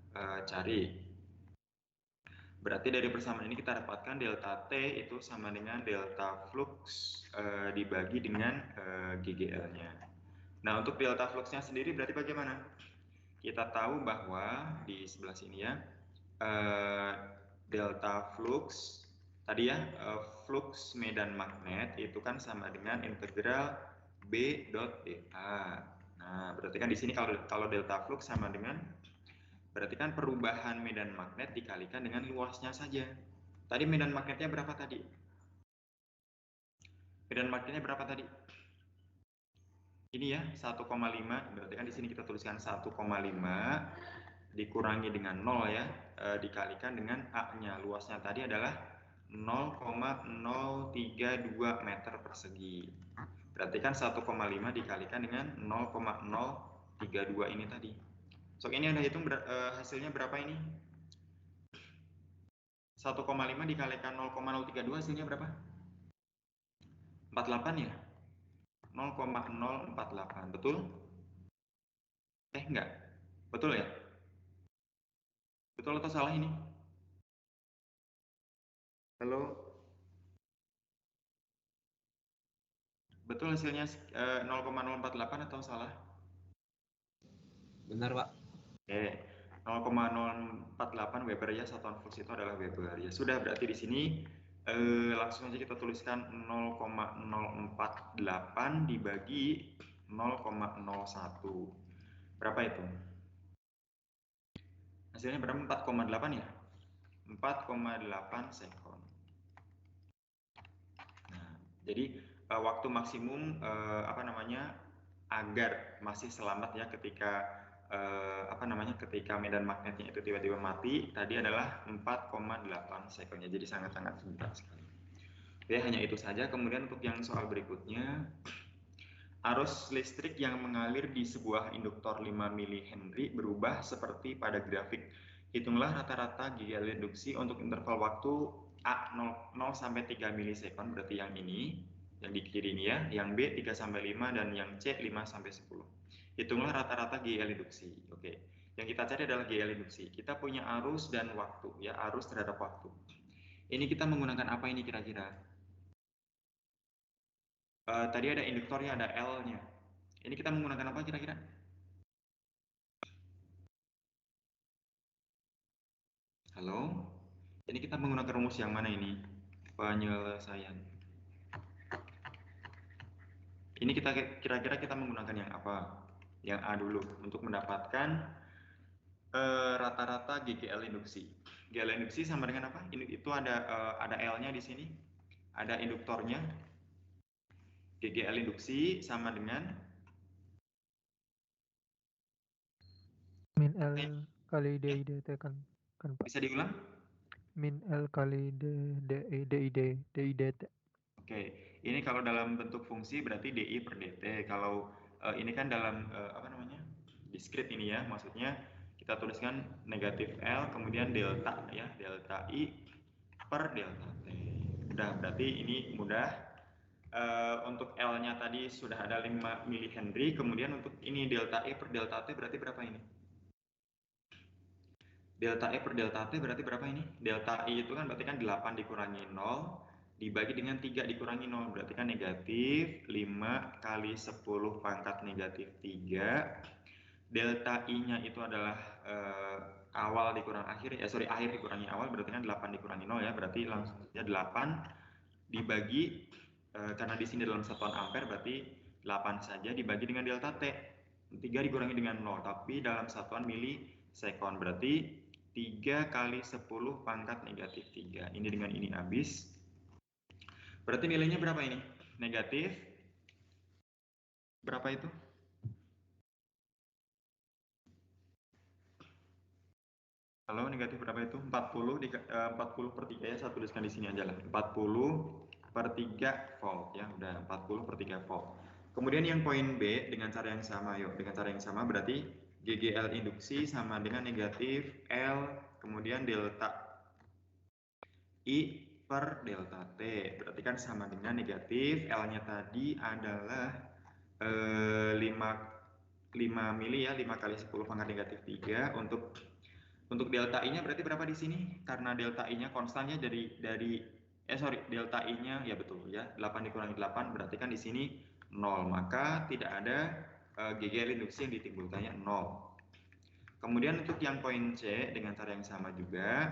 cari. Berarti dari persamaan ini kita dapatkan delta T itu sama dengan delta flux dibagi dengan GGL-nya. Nah, untuk delta fluxnya sendiri berarti bagaimana? Kita tahu bahwa di sebelah sini ya, delta flux, tadi ya, flux medan magnet itu kan sama dengan integral B dot dA. Nah, berarti kan di sini kalau delta flux sama dengan, berarti kan perubahan medan magnet dikalikan dengan luasnya saja. Tadi medan magnetnya berapa tadi? Medan magnetnya berapa tadi? Ini ya 1,5, berarti kan di sini kita tuliskan 1,5 dikurangi dengan 0 ya, dikalikan dengan A-nya. Luasnya tadi adalah 0,032 meter persegi. Berarti kan 1,5 dikalikan dengan 0,032 ini tadi. So ini Anda hitung hasilnya berapa ini? 1,5 dikalikan 0,032 hasilnya berapa? 48 ya? 0,048, betul? Enggak. Betul ya? Betul atau salah ini? Halo? Betul hasilnya 0,048 atau salah? Benar, Pak. Oke. 0,048 Weber ya, satuan flux itu adalah Weber. Ya sudah, berarti di sini langsung aja kita tuliskan 0,048 dibagi 0,01. Berapa itu? Hasilnya berapa? 4,8 ya? 4,8 sekon. Nah, jadi waktu maksimum agar masih selamat ya ketika ketika medan magnetnya itu tiba-tiba mati tadi adalah 4,8 sekon ya, jadi sangat-sangat sebentar sekali. Oke, hanya itu saja. Kemudian untuk yang soal berikutnya, arus listrik yang mengalir di sebuah induktor 5 mH berubah seperti pada grafik. Hitunglah rata-rata gaya induksi untuk interval waktu A 0 sampai 3 milisekon, berarti yang ini, yang di kiri ini ya, yang B 3 sampai 5 dan yang C 5 sampai 10. Hitunglah rata-rata gaya induksi. Oke. Yang kita cari adalah gaya induksi. Kita punya arus dan waktu ya, arus terhadap waktu. Ini kita menggunakan apa ini kira-kira? Tadi ada induktornya, ada L-nya. Ini kita menggunakan apa kira-kira? Halo? Ini kita menggunakan rumus yang mana ini? Penyelesaian. Ini kita kira-kira kita menggunakan yang apa? Yang A dulu untuk mendapatkan rata-rata GGL induksi. GGL induksi sama dengan apa? Itu ada L-nya di sini. Ada induktornya. GGL induksi sama dengan min L kali DIDT kan Pak. Bisa diulang? min L kali DIDT. Oke, ini kalau dalam bentuk fungsi berarti DI per DT. Kalau ini kan dalam apa namanya? Discrete ini ya, maksudnya kita tuliskan negatif L kemudian delta ya, delta I per delta T. Udah, berarti ini mudah. Untuk L-nya tadi sudah ada 5 mH, kemudian untuk ini delta E per delta T berarti berapa ini? Delta E per delta T berarti berapa ini? Delta I itu kan berarti kan 8 dikurangi 0 dibagi dengan 3 dikurangi 0 berarti kan negatif 5 kali 10 pangkat negatif 3. Delta I-nya itu adalah awal dikurang akhir, akhir dikurangi awal berarti kan 8 dikurangi 0 ya, berarti langsung saja 8 dibagi karena di sini dalam satuan ampere berarti 8 saja dibagi dengan delta T. 3 dikurangi dengan 0 tapi dalam satuan milisekon berarti 3 kali 10 pangkat negatif 3. Ini dengan ini habis. Berarti nilainya berapa ini? Negatif berapa itu? Halo, negatif berapa itu? 40 per 3 ya, saya tuliskan di sini aja lah. 40 per 3 volt ya, udah 40 per 3 volt. Kemudian yang poin B dengan cara yang sama, yuk. Dengan cara yang sama berarti GGL induksi sama dengan negatif L kemudian delta I per delta T. Berarti kan sama dengan negatif L-nya tadi adalah 5 mili ya, 5 kali 10 pangkat negatif 3. Untuk delta I-nya berarti berapa di sini? Karena delta I-nya konstannya delta I-nya ya betul ya, 8 dikurangi 8 berarti kan di sini 0, maka tidak ada GGL induksi yang ditimbulkannya 0. Kemudian untuk yang poin C dengan cara yang sama juga,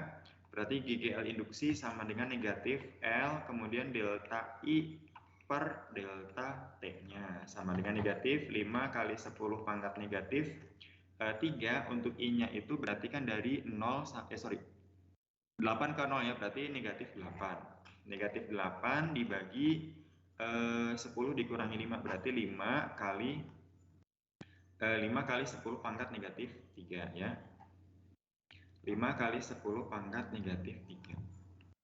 berarti GGL induksi sama dengan negatif L kemudian delta I per delta T-nya sama dengan negatif 5 kali 10 pangkat negatif 3 untuk I-nya itu berarti kan dari 8 ke 0 ya, berarti negatif 8. Negatif 8 dibagi 10 dikurangi 5 berarti 5 kali 10 pangkat negatif 3 ya. 5 kali 10 pangkat negatif 3.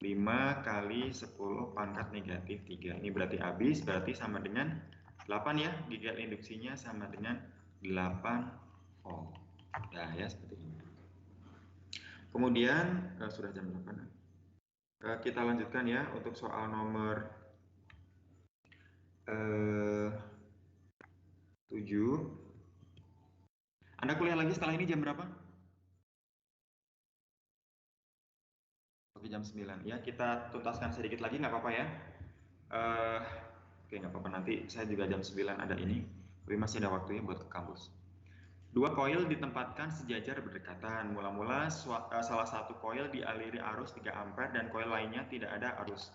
5 kali 10 pangkat negatif 3. Ini berarti habis, berarti sama dengan 8 ya. GGL induksinya sama dengan 8 volt. Nah ya seperti ini. Kemudian sudah jam 8. Kita lanjutkan ya untuk soal nomor 7. Anda kuliah lagi setelah ini jam berapa? Oke, jam 9 ya. Kita tuntaskan sedikit lagi nggak apa-apa ya. Oke, nggak apa-apa, nanti saya juga jam 9 ada ini. Tapi masih ada waktunya buat ke kampus. 2 koil ditempatkan sejajar berdekatan. Mula-mula salah satu koil dialiri arus 3 ampere dan koil lainnya tidak ada arus.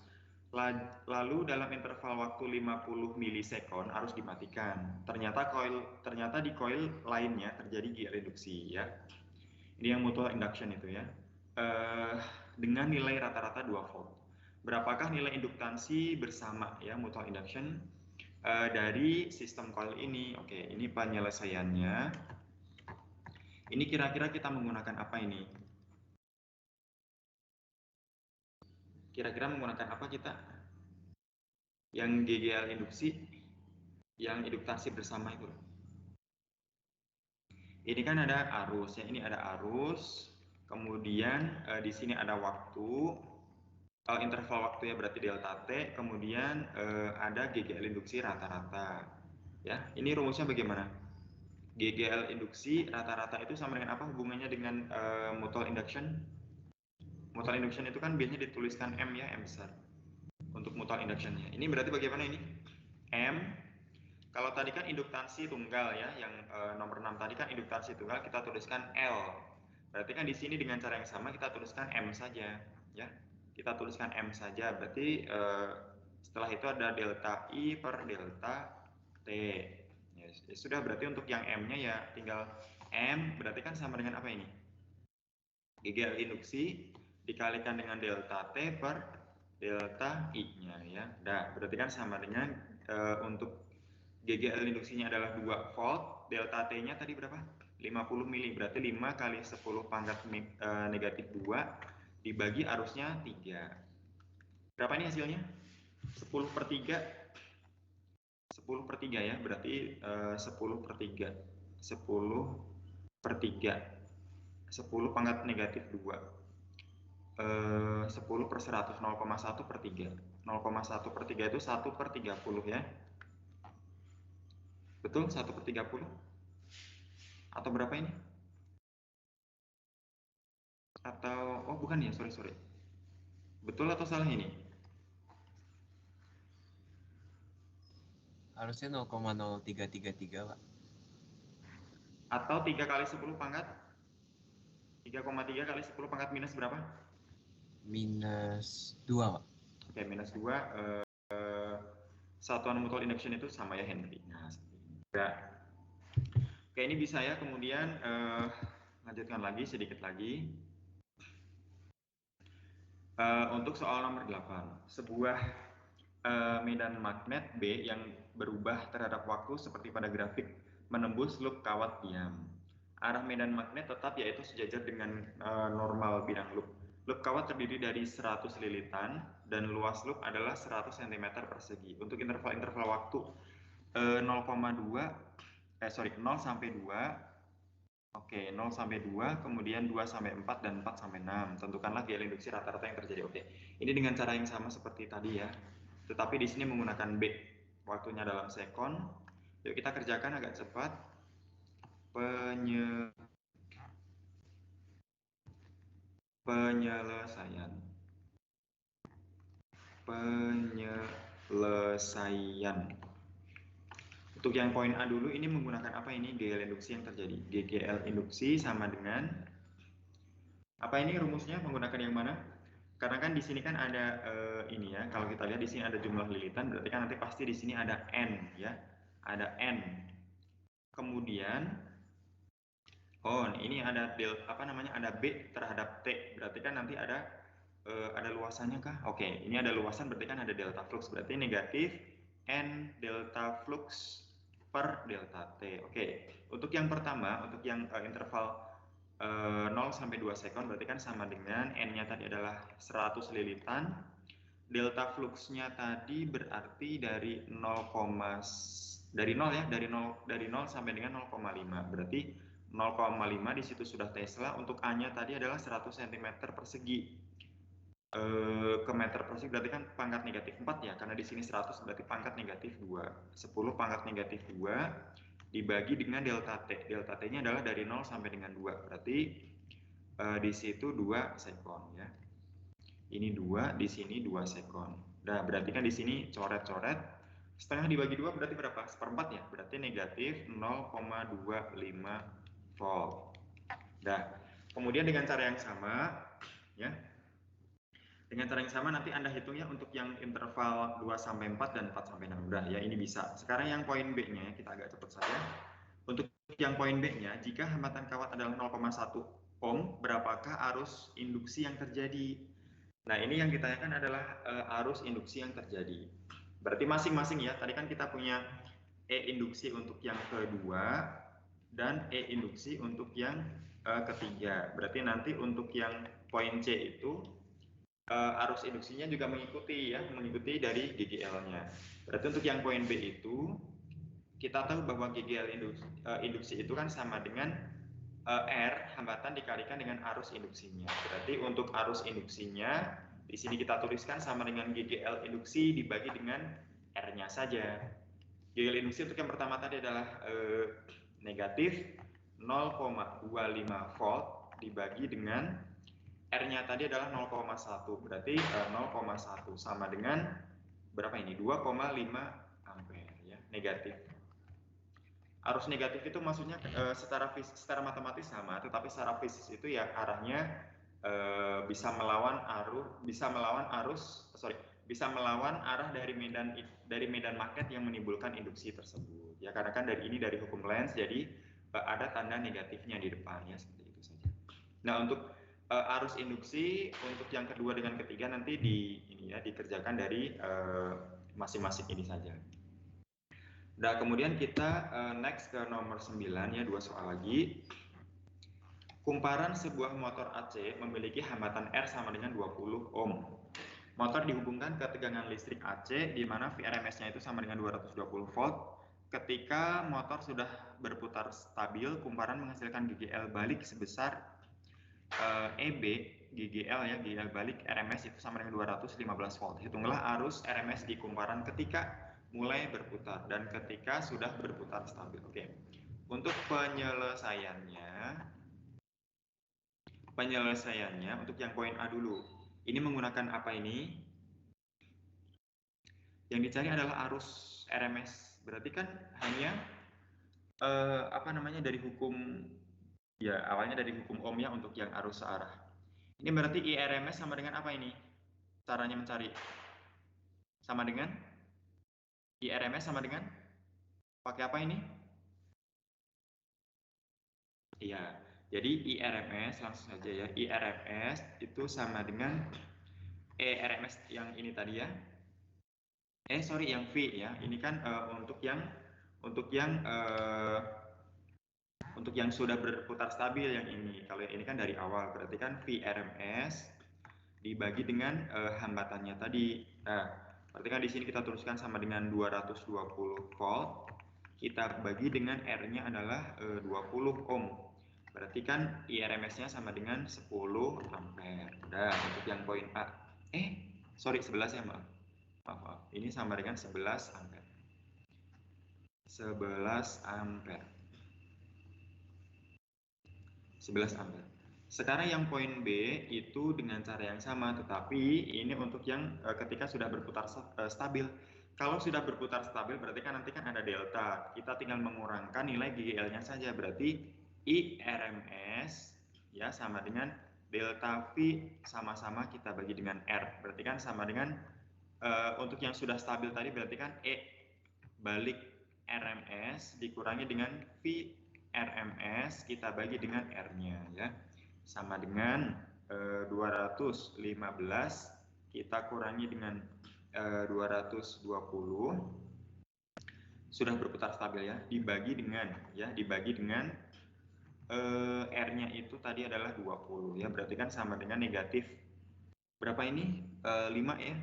Lalu dalam interval waktu 50 milisekon arus dimatikan. Ternyata di koil lainnya terjadi GGL induksi ya. Ini yang mutual induction itu ya. Dengan nilai rata-rata 2 volt. Berapakah nilai induktansi bersama ya mutual induction dari sistem coil ini? Oke, ini penyelesaiannya. Ini kira-kira kita menggunakan apa ini? Kira-kira menggunakan apa kita? Yang GGL induksi, yang induktasi bersama itu. Ini kan ada arus ya, ini ada arus. Kemudian di sini ada waktu, interval waktu ya berarti delta T. Kemudian ada GGL induksi rata-rata. Ya, ini rumusnya bagaimana? GGL induksi rata-rata itu sama dengan apa hubungannya dengan mutual induction? Mutual induction itu kan biasanya dituliskan M ya, M besar. Untuk mutual inductionnya. Ini berarti bagaimana ini? M. Kalau tadi kan induktansi tunggal ya, yang nomor 6 tadi kan induktansi tunggal, kita tuliskan L. Berarti kan di sini dengan cara yang sama kita tuliskan M saja ya. Kita tuliskan M saja. Berarti setelah itu ada delta I per delta T. Ya, sudah, berarti untuk yang M-nya ya tinggal M, berarti kan sama dengan apa ini? GGL induksi dikalikan dengan delta T per delta I-nya ya. Nah, berarti kan sama dengan untuk GGL induksinya adalah 2 volt, delta T-nya tadi berapa? 50 mili, berarti 5 kali 10 pangkat negatif 2 dibagi arusnya 3. Berapa ini hasilnya? 10/3. 10/3 ya, berarti 10/3. 10/3. 10 pangkat negatif 2. 10/100, 0,1/3. 0,1/3 itu 1/30 ya. Betul, 1/30? Atau berapa ini? Atau, oh bukan ya, sorry. Betul atau salah ini? Harusnya 0,0333, Pak. Atau 3 kali 10 pangkat? 3,3 kali 10 pangkat minus berapa? Minus 2, Pak. Oke, minus 2. Satuan mutual induction itu sama ya, Henry. Nah, ya. Oke, ini bisa ya. Kemudian lanjutkan lagi, sedikit lagi. Untuk soal nomor 8. Sebuah medan magnet B yang berubah terhadap waktu seperti pada grafik menembus loop kawat diam. Arah medan magnet tetap yaitu sejajar dengan normal bidang loop. Loop kawat terdiri dari 100 lilitan dan luas loop adalah 100 cm persegi. Untuk interval waktu 0 sampai 2. Oke, 0 sampai 2, kemudian 2 sampai 4 dan 4 sampai 6. Tentukanlah GL induksi rata-rata yang terjadi. Oke. Ini dengan cara yang sama seperti tadi ya. Tetapi di sini menggunakan B. Waktunya dalam sekon. Yuk kita kerjakan agak cepat. Penyelesaian. Untuk yang poin A dulu, ini menggunakan apa ini? GL induksi yang terjadi. GGL induksi sama dengan apa ini rumusnya? Menggunakan yang mana? Karena kan di sini kan ada ini ya. Kalau kita lihat di sini ada jumlah lilitan, berarti kan nanti pasti di sini ada N ya. Ada N. Kemudian ini ada ada B terhadap T. Berarti kan nanti ada luasannya kah? Oke, ini ada luasan berarti kan ada delta flux. Berarti negatif N delta flux per delta T. Oke, untuk yang pertama, untuk yang interval 0 sampai 2 sekon berarti kan sama dengan N-nya tadi adalah 100 lilitan. Delta fluxnya tadi berarti dari 0 sampai dengan 0,5. Berarti 0,5 di situ sudah Tesla. Untuk A-nya tadi adalah 100 cm persegi. Ke meter persegi berarti kan pangkat negatif 4 ya, karena di sini 100 berarti pangkat negatif 2. 10 pangkat negatif 2 dibagi dengan delta T. Delta T-nya adalah dari 0 sampai dengan 2. Berarti di situ 2 sekon ya. Ini 2, di sini 2 sekon. Nah, berarti kan di sini coret-coret. Setengah dibagi 2 berarti berapa? 1/4 ya. Berarti negatif 0,25 volt. Nah, kemudian dengan cara yang sama ya. Dengan cara yang sama nanti Anda hitungnya untuk yang interval 2 sampai 4 dan 4 sampai 6. Udah ya, ini bisa. Sekarang yang poin B-nya kita agak cepat saja. Untuk yang poin B-nya, jika hambatan kawat adalah 0,1 ohm, berapakah arus induksi yang terjadi? Nah, ini yang ditanyakan adalah arus induksi yang terjadi. Berarti masing-masing ya. Tadi kan kita punya E induksi untuk yang kedua dan E induksi untuk yang ketiga. Berarti nanti untuk yang poin C itu arus induksinya juga mengikuti dari GGL-nya. Berarti untuk yang poin B itu kita tahu bahwa GGL induksi itu kan sama dengan R hambatan dikalikan dengan arus induksinya. Berarti untuk arus induksinya di sini kita tuliskan sama dengan GGL induksi dibagi dengan R-nya saja. GGL induksi untuk yang pertama tadi adalah negatif 0,25 volt dibagi dengan R-nya tadi adalah 0,1. Berarti 0,1 sama dengan berapa ini? 2,5 ampere ya, negatif. Arus negatif itu maksudnya secara matematis sama, tetapi secara fisik itu ya arahnya bisa melawan arah dari medan magnet yang menimbulkan induksi tersebut. Ya, karena kan dari hukum Lenz, jadi ada tanda negatifnya di depan ya, seperti itu saja. Nah, untuk arus induksi untuk yang kedua dengan ketiga nanti dikerjakan dari masing-masing ini saja. Nah, kemudian kita next ke nomor 9 ya, 2 soal lagi. Kumparan sebuah motor AC memiliki hambatan R sama dengan 20 ohm. Motor dihubungkan ke tegangan listrik AC di mana VRMS-nya itu sama dengan 220 volt. Ketika motor sudah berputar stabil, kumparan menghasilkan GGL balik sebesar EB, GGL ya, GGL balik RMS itu sama dengan 215 volt. Hitunglah arus RMS di kumparan ketika mulai berputar dan ketika sudah berputar stabil. Oke. Untuk penyelesaiannya untuk yang poin A dulu. Ini menggunakan apa ini? Yang dicari adalah arus RMS. Berarti kan hanya dari hukum ya, awalnya dari hukum Ohm ya untuk yang arus searah. Ini berarti IRMS sama dengan apa ini? Caranya mencari sama dengan IRMS sama dengan pakai apa ini? Iya. Jadi IRMS langsung saja ya. IRMS itu sama dengan ERMS yang ini tadi ya. Yang V ya. Ini kan untuk yang sudah berputar stabil yang ini. Kalau yang ini kan dari awal, berarti kan VRMS dibagi dengan hambatannya tadi. Nah, berarti kan di sini kita tuliskan sama dengan 220 volt. Kita bagi dengan R-nya adalah 20 ohm. Berarti kan IRMS-nya sama dengan 10 ampere. Udah, untuk yang poin A. 11 ya, maaf. Ini sama dengan 11 ampere. 11 ampere. 11 ampere. Sekarang yang poin B itu dengan cara yang sama, tetapi ini untuk yang ketika sudah berputar stabil. Kalau sudah berputar stabil berarti kan nanti kan ada delta. Kita tinggal mengurangkan nilai GGL-nya saja. Berarti IRMS ya sama dengan delta V sama-sama kita bagi dengan R. Berarti kan sama dengan untuk yang sudah stabil tadi berarti kan E balik RMS dikurangi dengan V RMS kita bagi dengan R-nya ya. Sama dengan 215 kita kurangi dengan 220 sudah berputar stabil ya, dibagi dengan R-nya itu tadi adalah 20 ya, berarti kan sama dengan negatif berapa ini? 5 ya.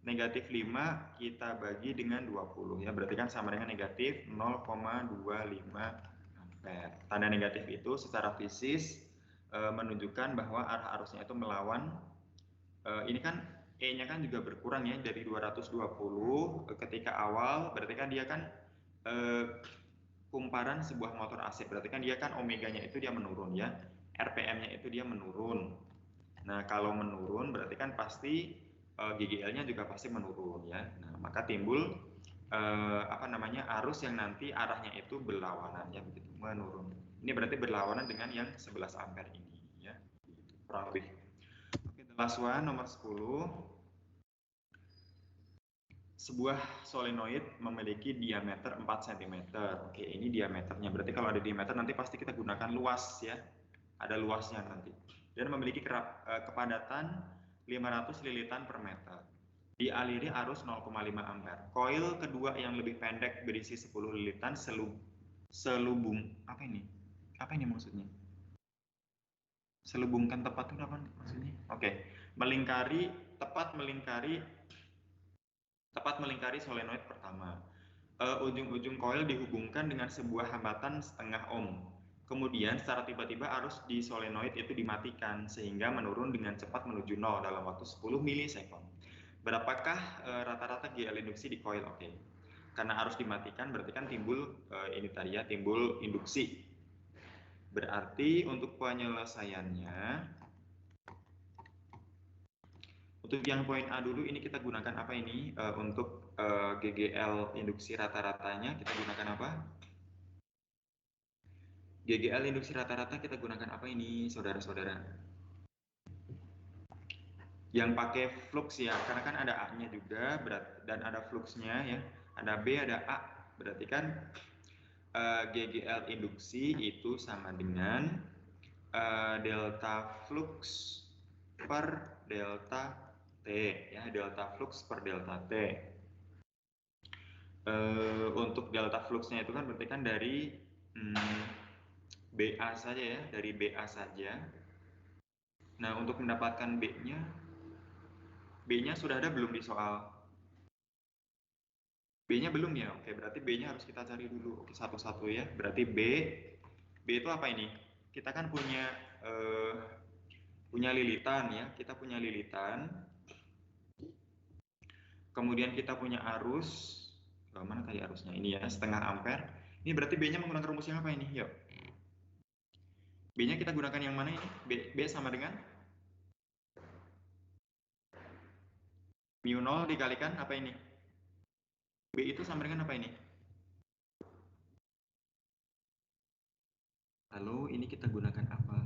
Negatif 5 kita bagi dengan 20 ya, berarti kan sama dengan negatif 0,25 ampere. Tanda negatif itu secara fisis menunjukkan bahwa arah arusnya itu melawan ini kan E-nya kan juga berkurang ya dari 220 ketika awal, berarti kan dia kan kumparan sebuah motor AC, berarti kan dia kan omeganya itu dia menurun ya, RPM-nya itu dia menurun. Nah, kalau menurun berarti kan pasti GGL-nya juga pasti menurun ya. Nah, maka timbul arus yang nanti arahnya itu berlawanan ya, begitu, menurun. Ini berarti berlawanan dengan yang 11 ampere ini ya. Kurang lebih. Oke, the last one nomor 10. Sebuah solenoid memiliki diameter 4 cm. Oke, ini diameternya. Berarti kalau ada diameter nanti pasti kita gunakan luas ya. Ada luasnya nanti. Dan memiliki kepadatan 500 lilitan per meter. Dialiri arus 0,5 ampere. Koil kedua yang lebih pendek berisi 10 lilitan selubung. Apa ini? Apa ini maksudnya? Selubungkan tepat itu apa maksudnya? Oke. Tepat melingkari solenoid pertama. Ujung-ujung koil dihubungkan dengan sebuah hambatan setengah ohm. Kemudian secara tiba-tiba arus di solenoid itu dimatikan sehingga menurun dengan cepat menuju 0 dalam waktu 10 milisekund. Berapakah rata-rata GL induksi di koil? Oke. Karena arus dimatikan berarti kan timbul ini tadi ya, timbul induksi. Berarti untuk penyelesaiannya untuk yang poin A dulu ini kita gunakan apa ini? Untuk GGL induksi rata-ratanya kita gunakan apa? GGL induksi rata-rata kita gunakan apa ini, saudara-saudara? Yang pakai flux ya, karena kan ada A-nya juga dan ada fluxnya ya. Ada B, ada A. Berarti kan GGL induksi itu sama dengan delta flux per delta T ya, delta flux per delta T. Untuk delta fluxnya itu kan berarti kan dari BA saja ya, dari BA saja. Nah, untuk mendapatkan B-nya sudah ada belum di soal? B-nya belum ya? Oke, berarti B-nya harus kita cari dulu. Oke, satu-satu ya. Berarti B itu apa ini? Kita kan punya lilitan ya. Kita punya lilitan. Kemudian kita punya arus. Mana tadi arusnya? Ini ya, setengah ampere. Ini berarti B-nya menggunakan rumus yang apa ini? Yuk. B-nya kita gunakan yang mana ini? B sama dengan mu 0 dikalikan apa ini? B itu sama dengan apa ini? Lalu ini kita gunakan apa?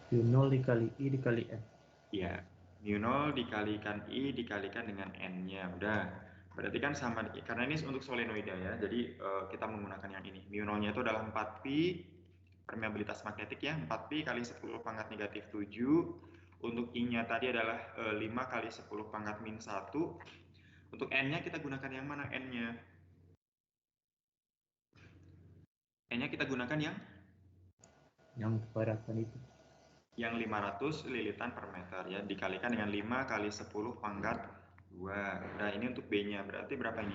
mu 0 dikali I dikali N. Ya, mu 0 dikalikan I dikalikan dengan N-nya. Udah. Berarti kan sama, karena ini untuk solenoida ya. Jadi kita menggunakan yang ini. Mu 0-nya itu adalah 4pi permeabilitas magnetik ya. 4pi kali 10 pangkat negatif 7. Untuk I-nya tadi adalah 5 kali 10 pangkat min 1. Untuk N-nya kita gunakan yang mana N-nya? N-nya kita gunakan yang kepadatan itu. Yang 500 lilitan per meter ya, dikalikan dengan 5 kali 10 pangkat 2. Nah, ini untuk B-nya. Berarti berapa ini?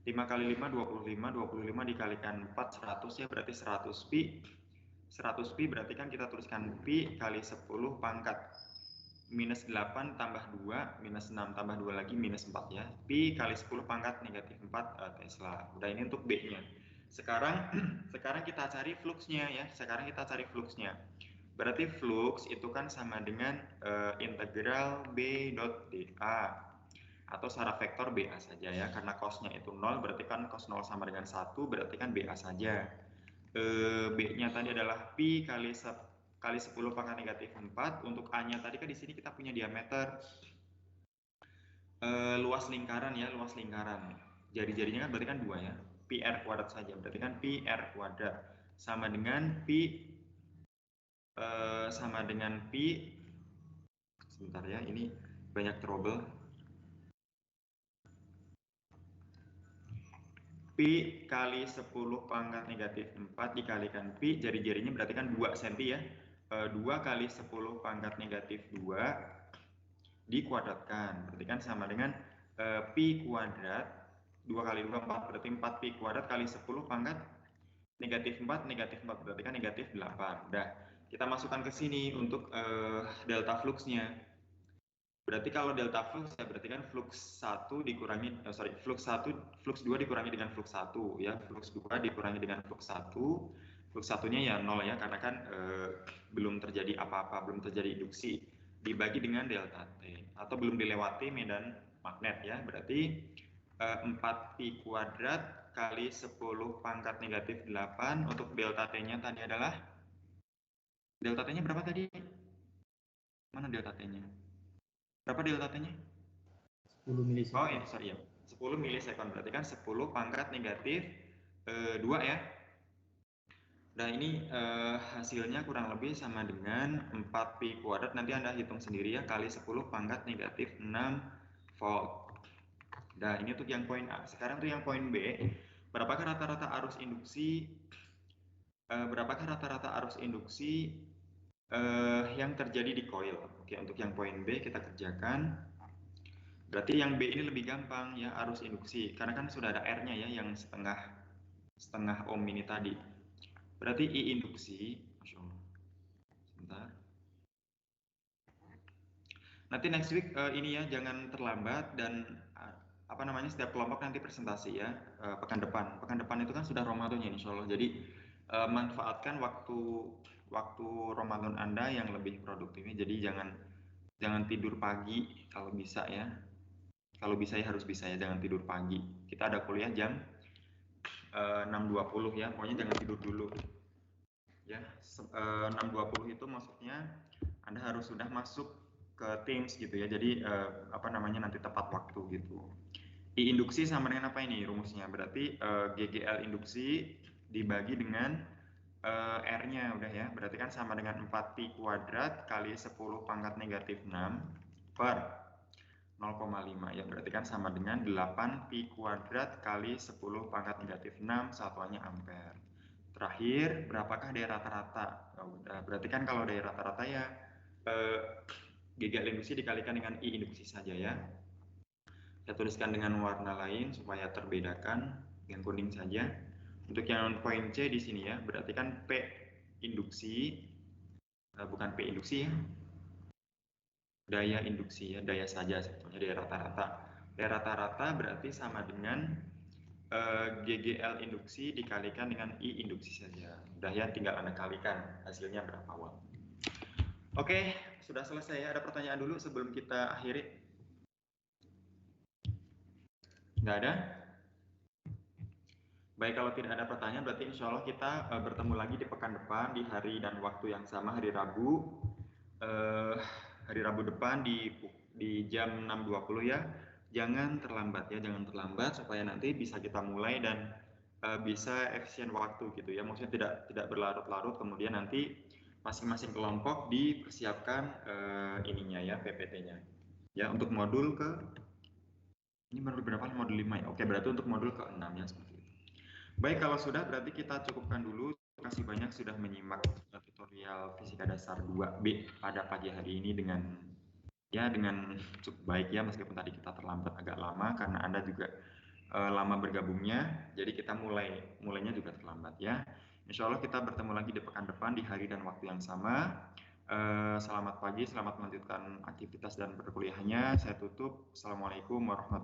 5 kali 5, 25. 25 dikalikan 4, 100 ya, berarti 100 pi. 100 pi berarti kan kita tuliskan pi kali 10 pangkat minus 8 tambah 2, minus 6 tambah 2 lagi, minus 4 ya. Pi kali 10 pangkat negatif 4 Tesla. Udah, ini untuk B-nya. Sekarang kita cari fluxnya ya. Sekarang kita cari fluxnya. Berarti flux itu kan sama dengan integral B dot dA atau secara vektor BA saja ya, karena cosnya itu 0, berarti kan cos 0 sama dengan 1, berarti kan BA saja. B-nya tadi adalah pi kali 10 pangkat negatif 4. Untuk A-nya tadi kan di sini kita punya diameter luas lingkaran ya, luas lingkaran. Jari-jarinya kan berarti kan 2 ya, pi r kuadrat saja, berarti kan pi r kuadrat sama dengan pi sebentar ya, ini banyak trouble. Pi kali 10 pangkat negatif 4 dikalikan pi, jari-jarinya berarti kan 2 cm ya. 2 kali 10 pangkat negatif 2 dikuadratkan, berarti kan sama dengan pi kuadrat. 2 kali 2 4, berarti 4 pi kuadrat kali 10 pangkat negatif 4, berarti kan negatif 8. Udah, kita masukkan ke sini untuk delta fluxnya. Berarti kalau delta flux ya berarti kan flux 1 dikurangi flux 2 dikurangi dengan flux 1 ya, flux 2 dikurangi dengan flux 1. Flux 1-nya ya 0 ya, karena kan belum terjadi apa-apa, belum terjadi induksi, dibagi dengan delta T atau belum dilewati medan magnet ya. Berarti 4pi kuadrat kali 10 pangkat negatif 8. Untuk delta T-nya tadi adalah, delta T-nya berapa tadi? Mana delta T-nya? Berapa delta T-nya? 10 milisekund. Oh, ini sorry ya. 10 milisekund, berarti kan 10 pangkat negatif 2 ya. Nah, ini hasilnya kurang lebih sama dengan 4pi kuadrat. Nanti Anda hitung sendiri ya, kali 10 pangkat negatif 6 volt. Nah, ini untuk yang poin A. Sekarang untuk yang poin B. Berapakah rata-rata arus induksi? Yang terjadi di coil? Oke, untuk yang poin B kita kerjakan. Berarti yang B ini lebih gampang ya, arus induksi, karena kan sudah ada R-nya ya, yang setengah ohm ini tadi. Berarti I induksi, Masya Allah. Sebentar. Nanti next week ini ya, jangan terlambat, dan setiap kelompok nanti presentasi ya, pekan depan itu kan sudah Ramadannya insya Allah. Jadi manfaatkan waktu Ramadan Anda yang lebih produktifnya. Jadi jangan tidur pagi kalau bisa ya. Kalau bisa ya harus bisa ya, jangan tidur pagi. Kita ada kuliah jam 6.20 ya, pokoknya jangan tidur dulu. Ya, 6.20 itu maksudnya Anda harus sudah masuk ke Teams gitu ya. Jadi nanti tepat waktu gitu. I induksi sama dengan apa ini rumusnya? Berarti GGL induksi dibagi dengan R-nya udah ya. Berarti kan sama dengan 4pi kuadrat kali 10 pangkat negatif 6 per 0,5 ya, berarti kan sama dengan 8 pi kuadrat kali 10 pangkat negatif 6 satuannya ampere. Terakhir, berapakah daya rata-rata? Oh, berarti kan kalau daya rata-rata ya GGL induksi dikalikan dengan I induksi saja ya. Saya tuliskan dengan warna lain supaya terbedakan, dengan kuning saja. Untuk yang poin C di sini ya, berarti kan P induksi, bukan P induksi ya, daya induksi ya, daya saja sebetulnya, daya rata-rata. Daya rata-rata berarti sama dengan GGL induksi dikalikan dengan I induksi saja. Udah ya, tinggal Anda kalikan hasilnya berapa watt. Oke, sudah selesai ya. Ada pertanyaan dulu sebelum kita akhiri? Nggak ada? Baik, kalau tidak ada pertanyaan berarti insya Allah kita bertemu lagi di pekan depan di hari dan waktu yang sama, hari Rabu. Hari Rabu depan di jam 6.20 ya. Jangan terlambat ya, jangan terlambat supaya nanti bisa kita mulai dan bisa efisien waktu gitu ya. Maksudnya tidak berlarut-larut, kemudian nanti masing-masing kelompok dipersiapkan ininya ya, PPT-nya. Ya, untuk modul ini modul berapa? Modul 5 ya. Oke, berarti untuk modul ke-6 ya seperti itu. Baik, kalau sudah berarti kita cukupkan dulu. Terima kasih banyak sudah menyimak tutorial Fisika Dasar 2B pada pagi hari ini dengan cukup baik ya, meskipun tadi kita terlambat agak lama karena Anda juga lama bergabungnya, jadi kita mulainya juga terlambat ya. Insya Allah kita bertemu lagi di pekan depan di hari dan waktu yang sama. Selamat pagi, selamat melanjutkan aktivitas dan perkuliahannya. Saya tutup. Assalamualaikum warahmatullahi wabarakatuh.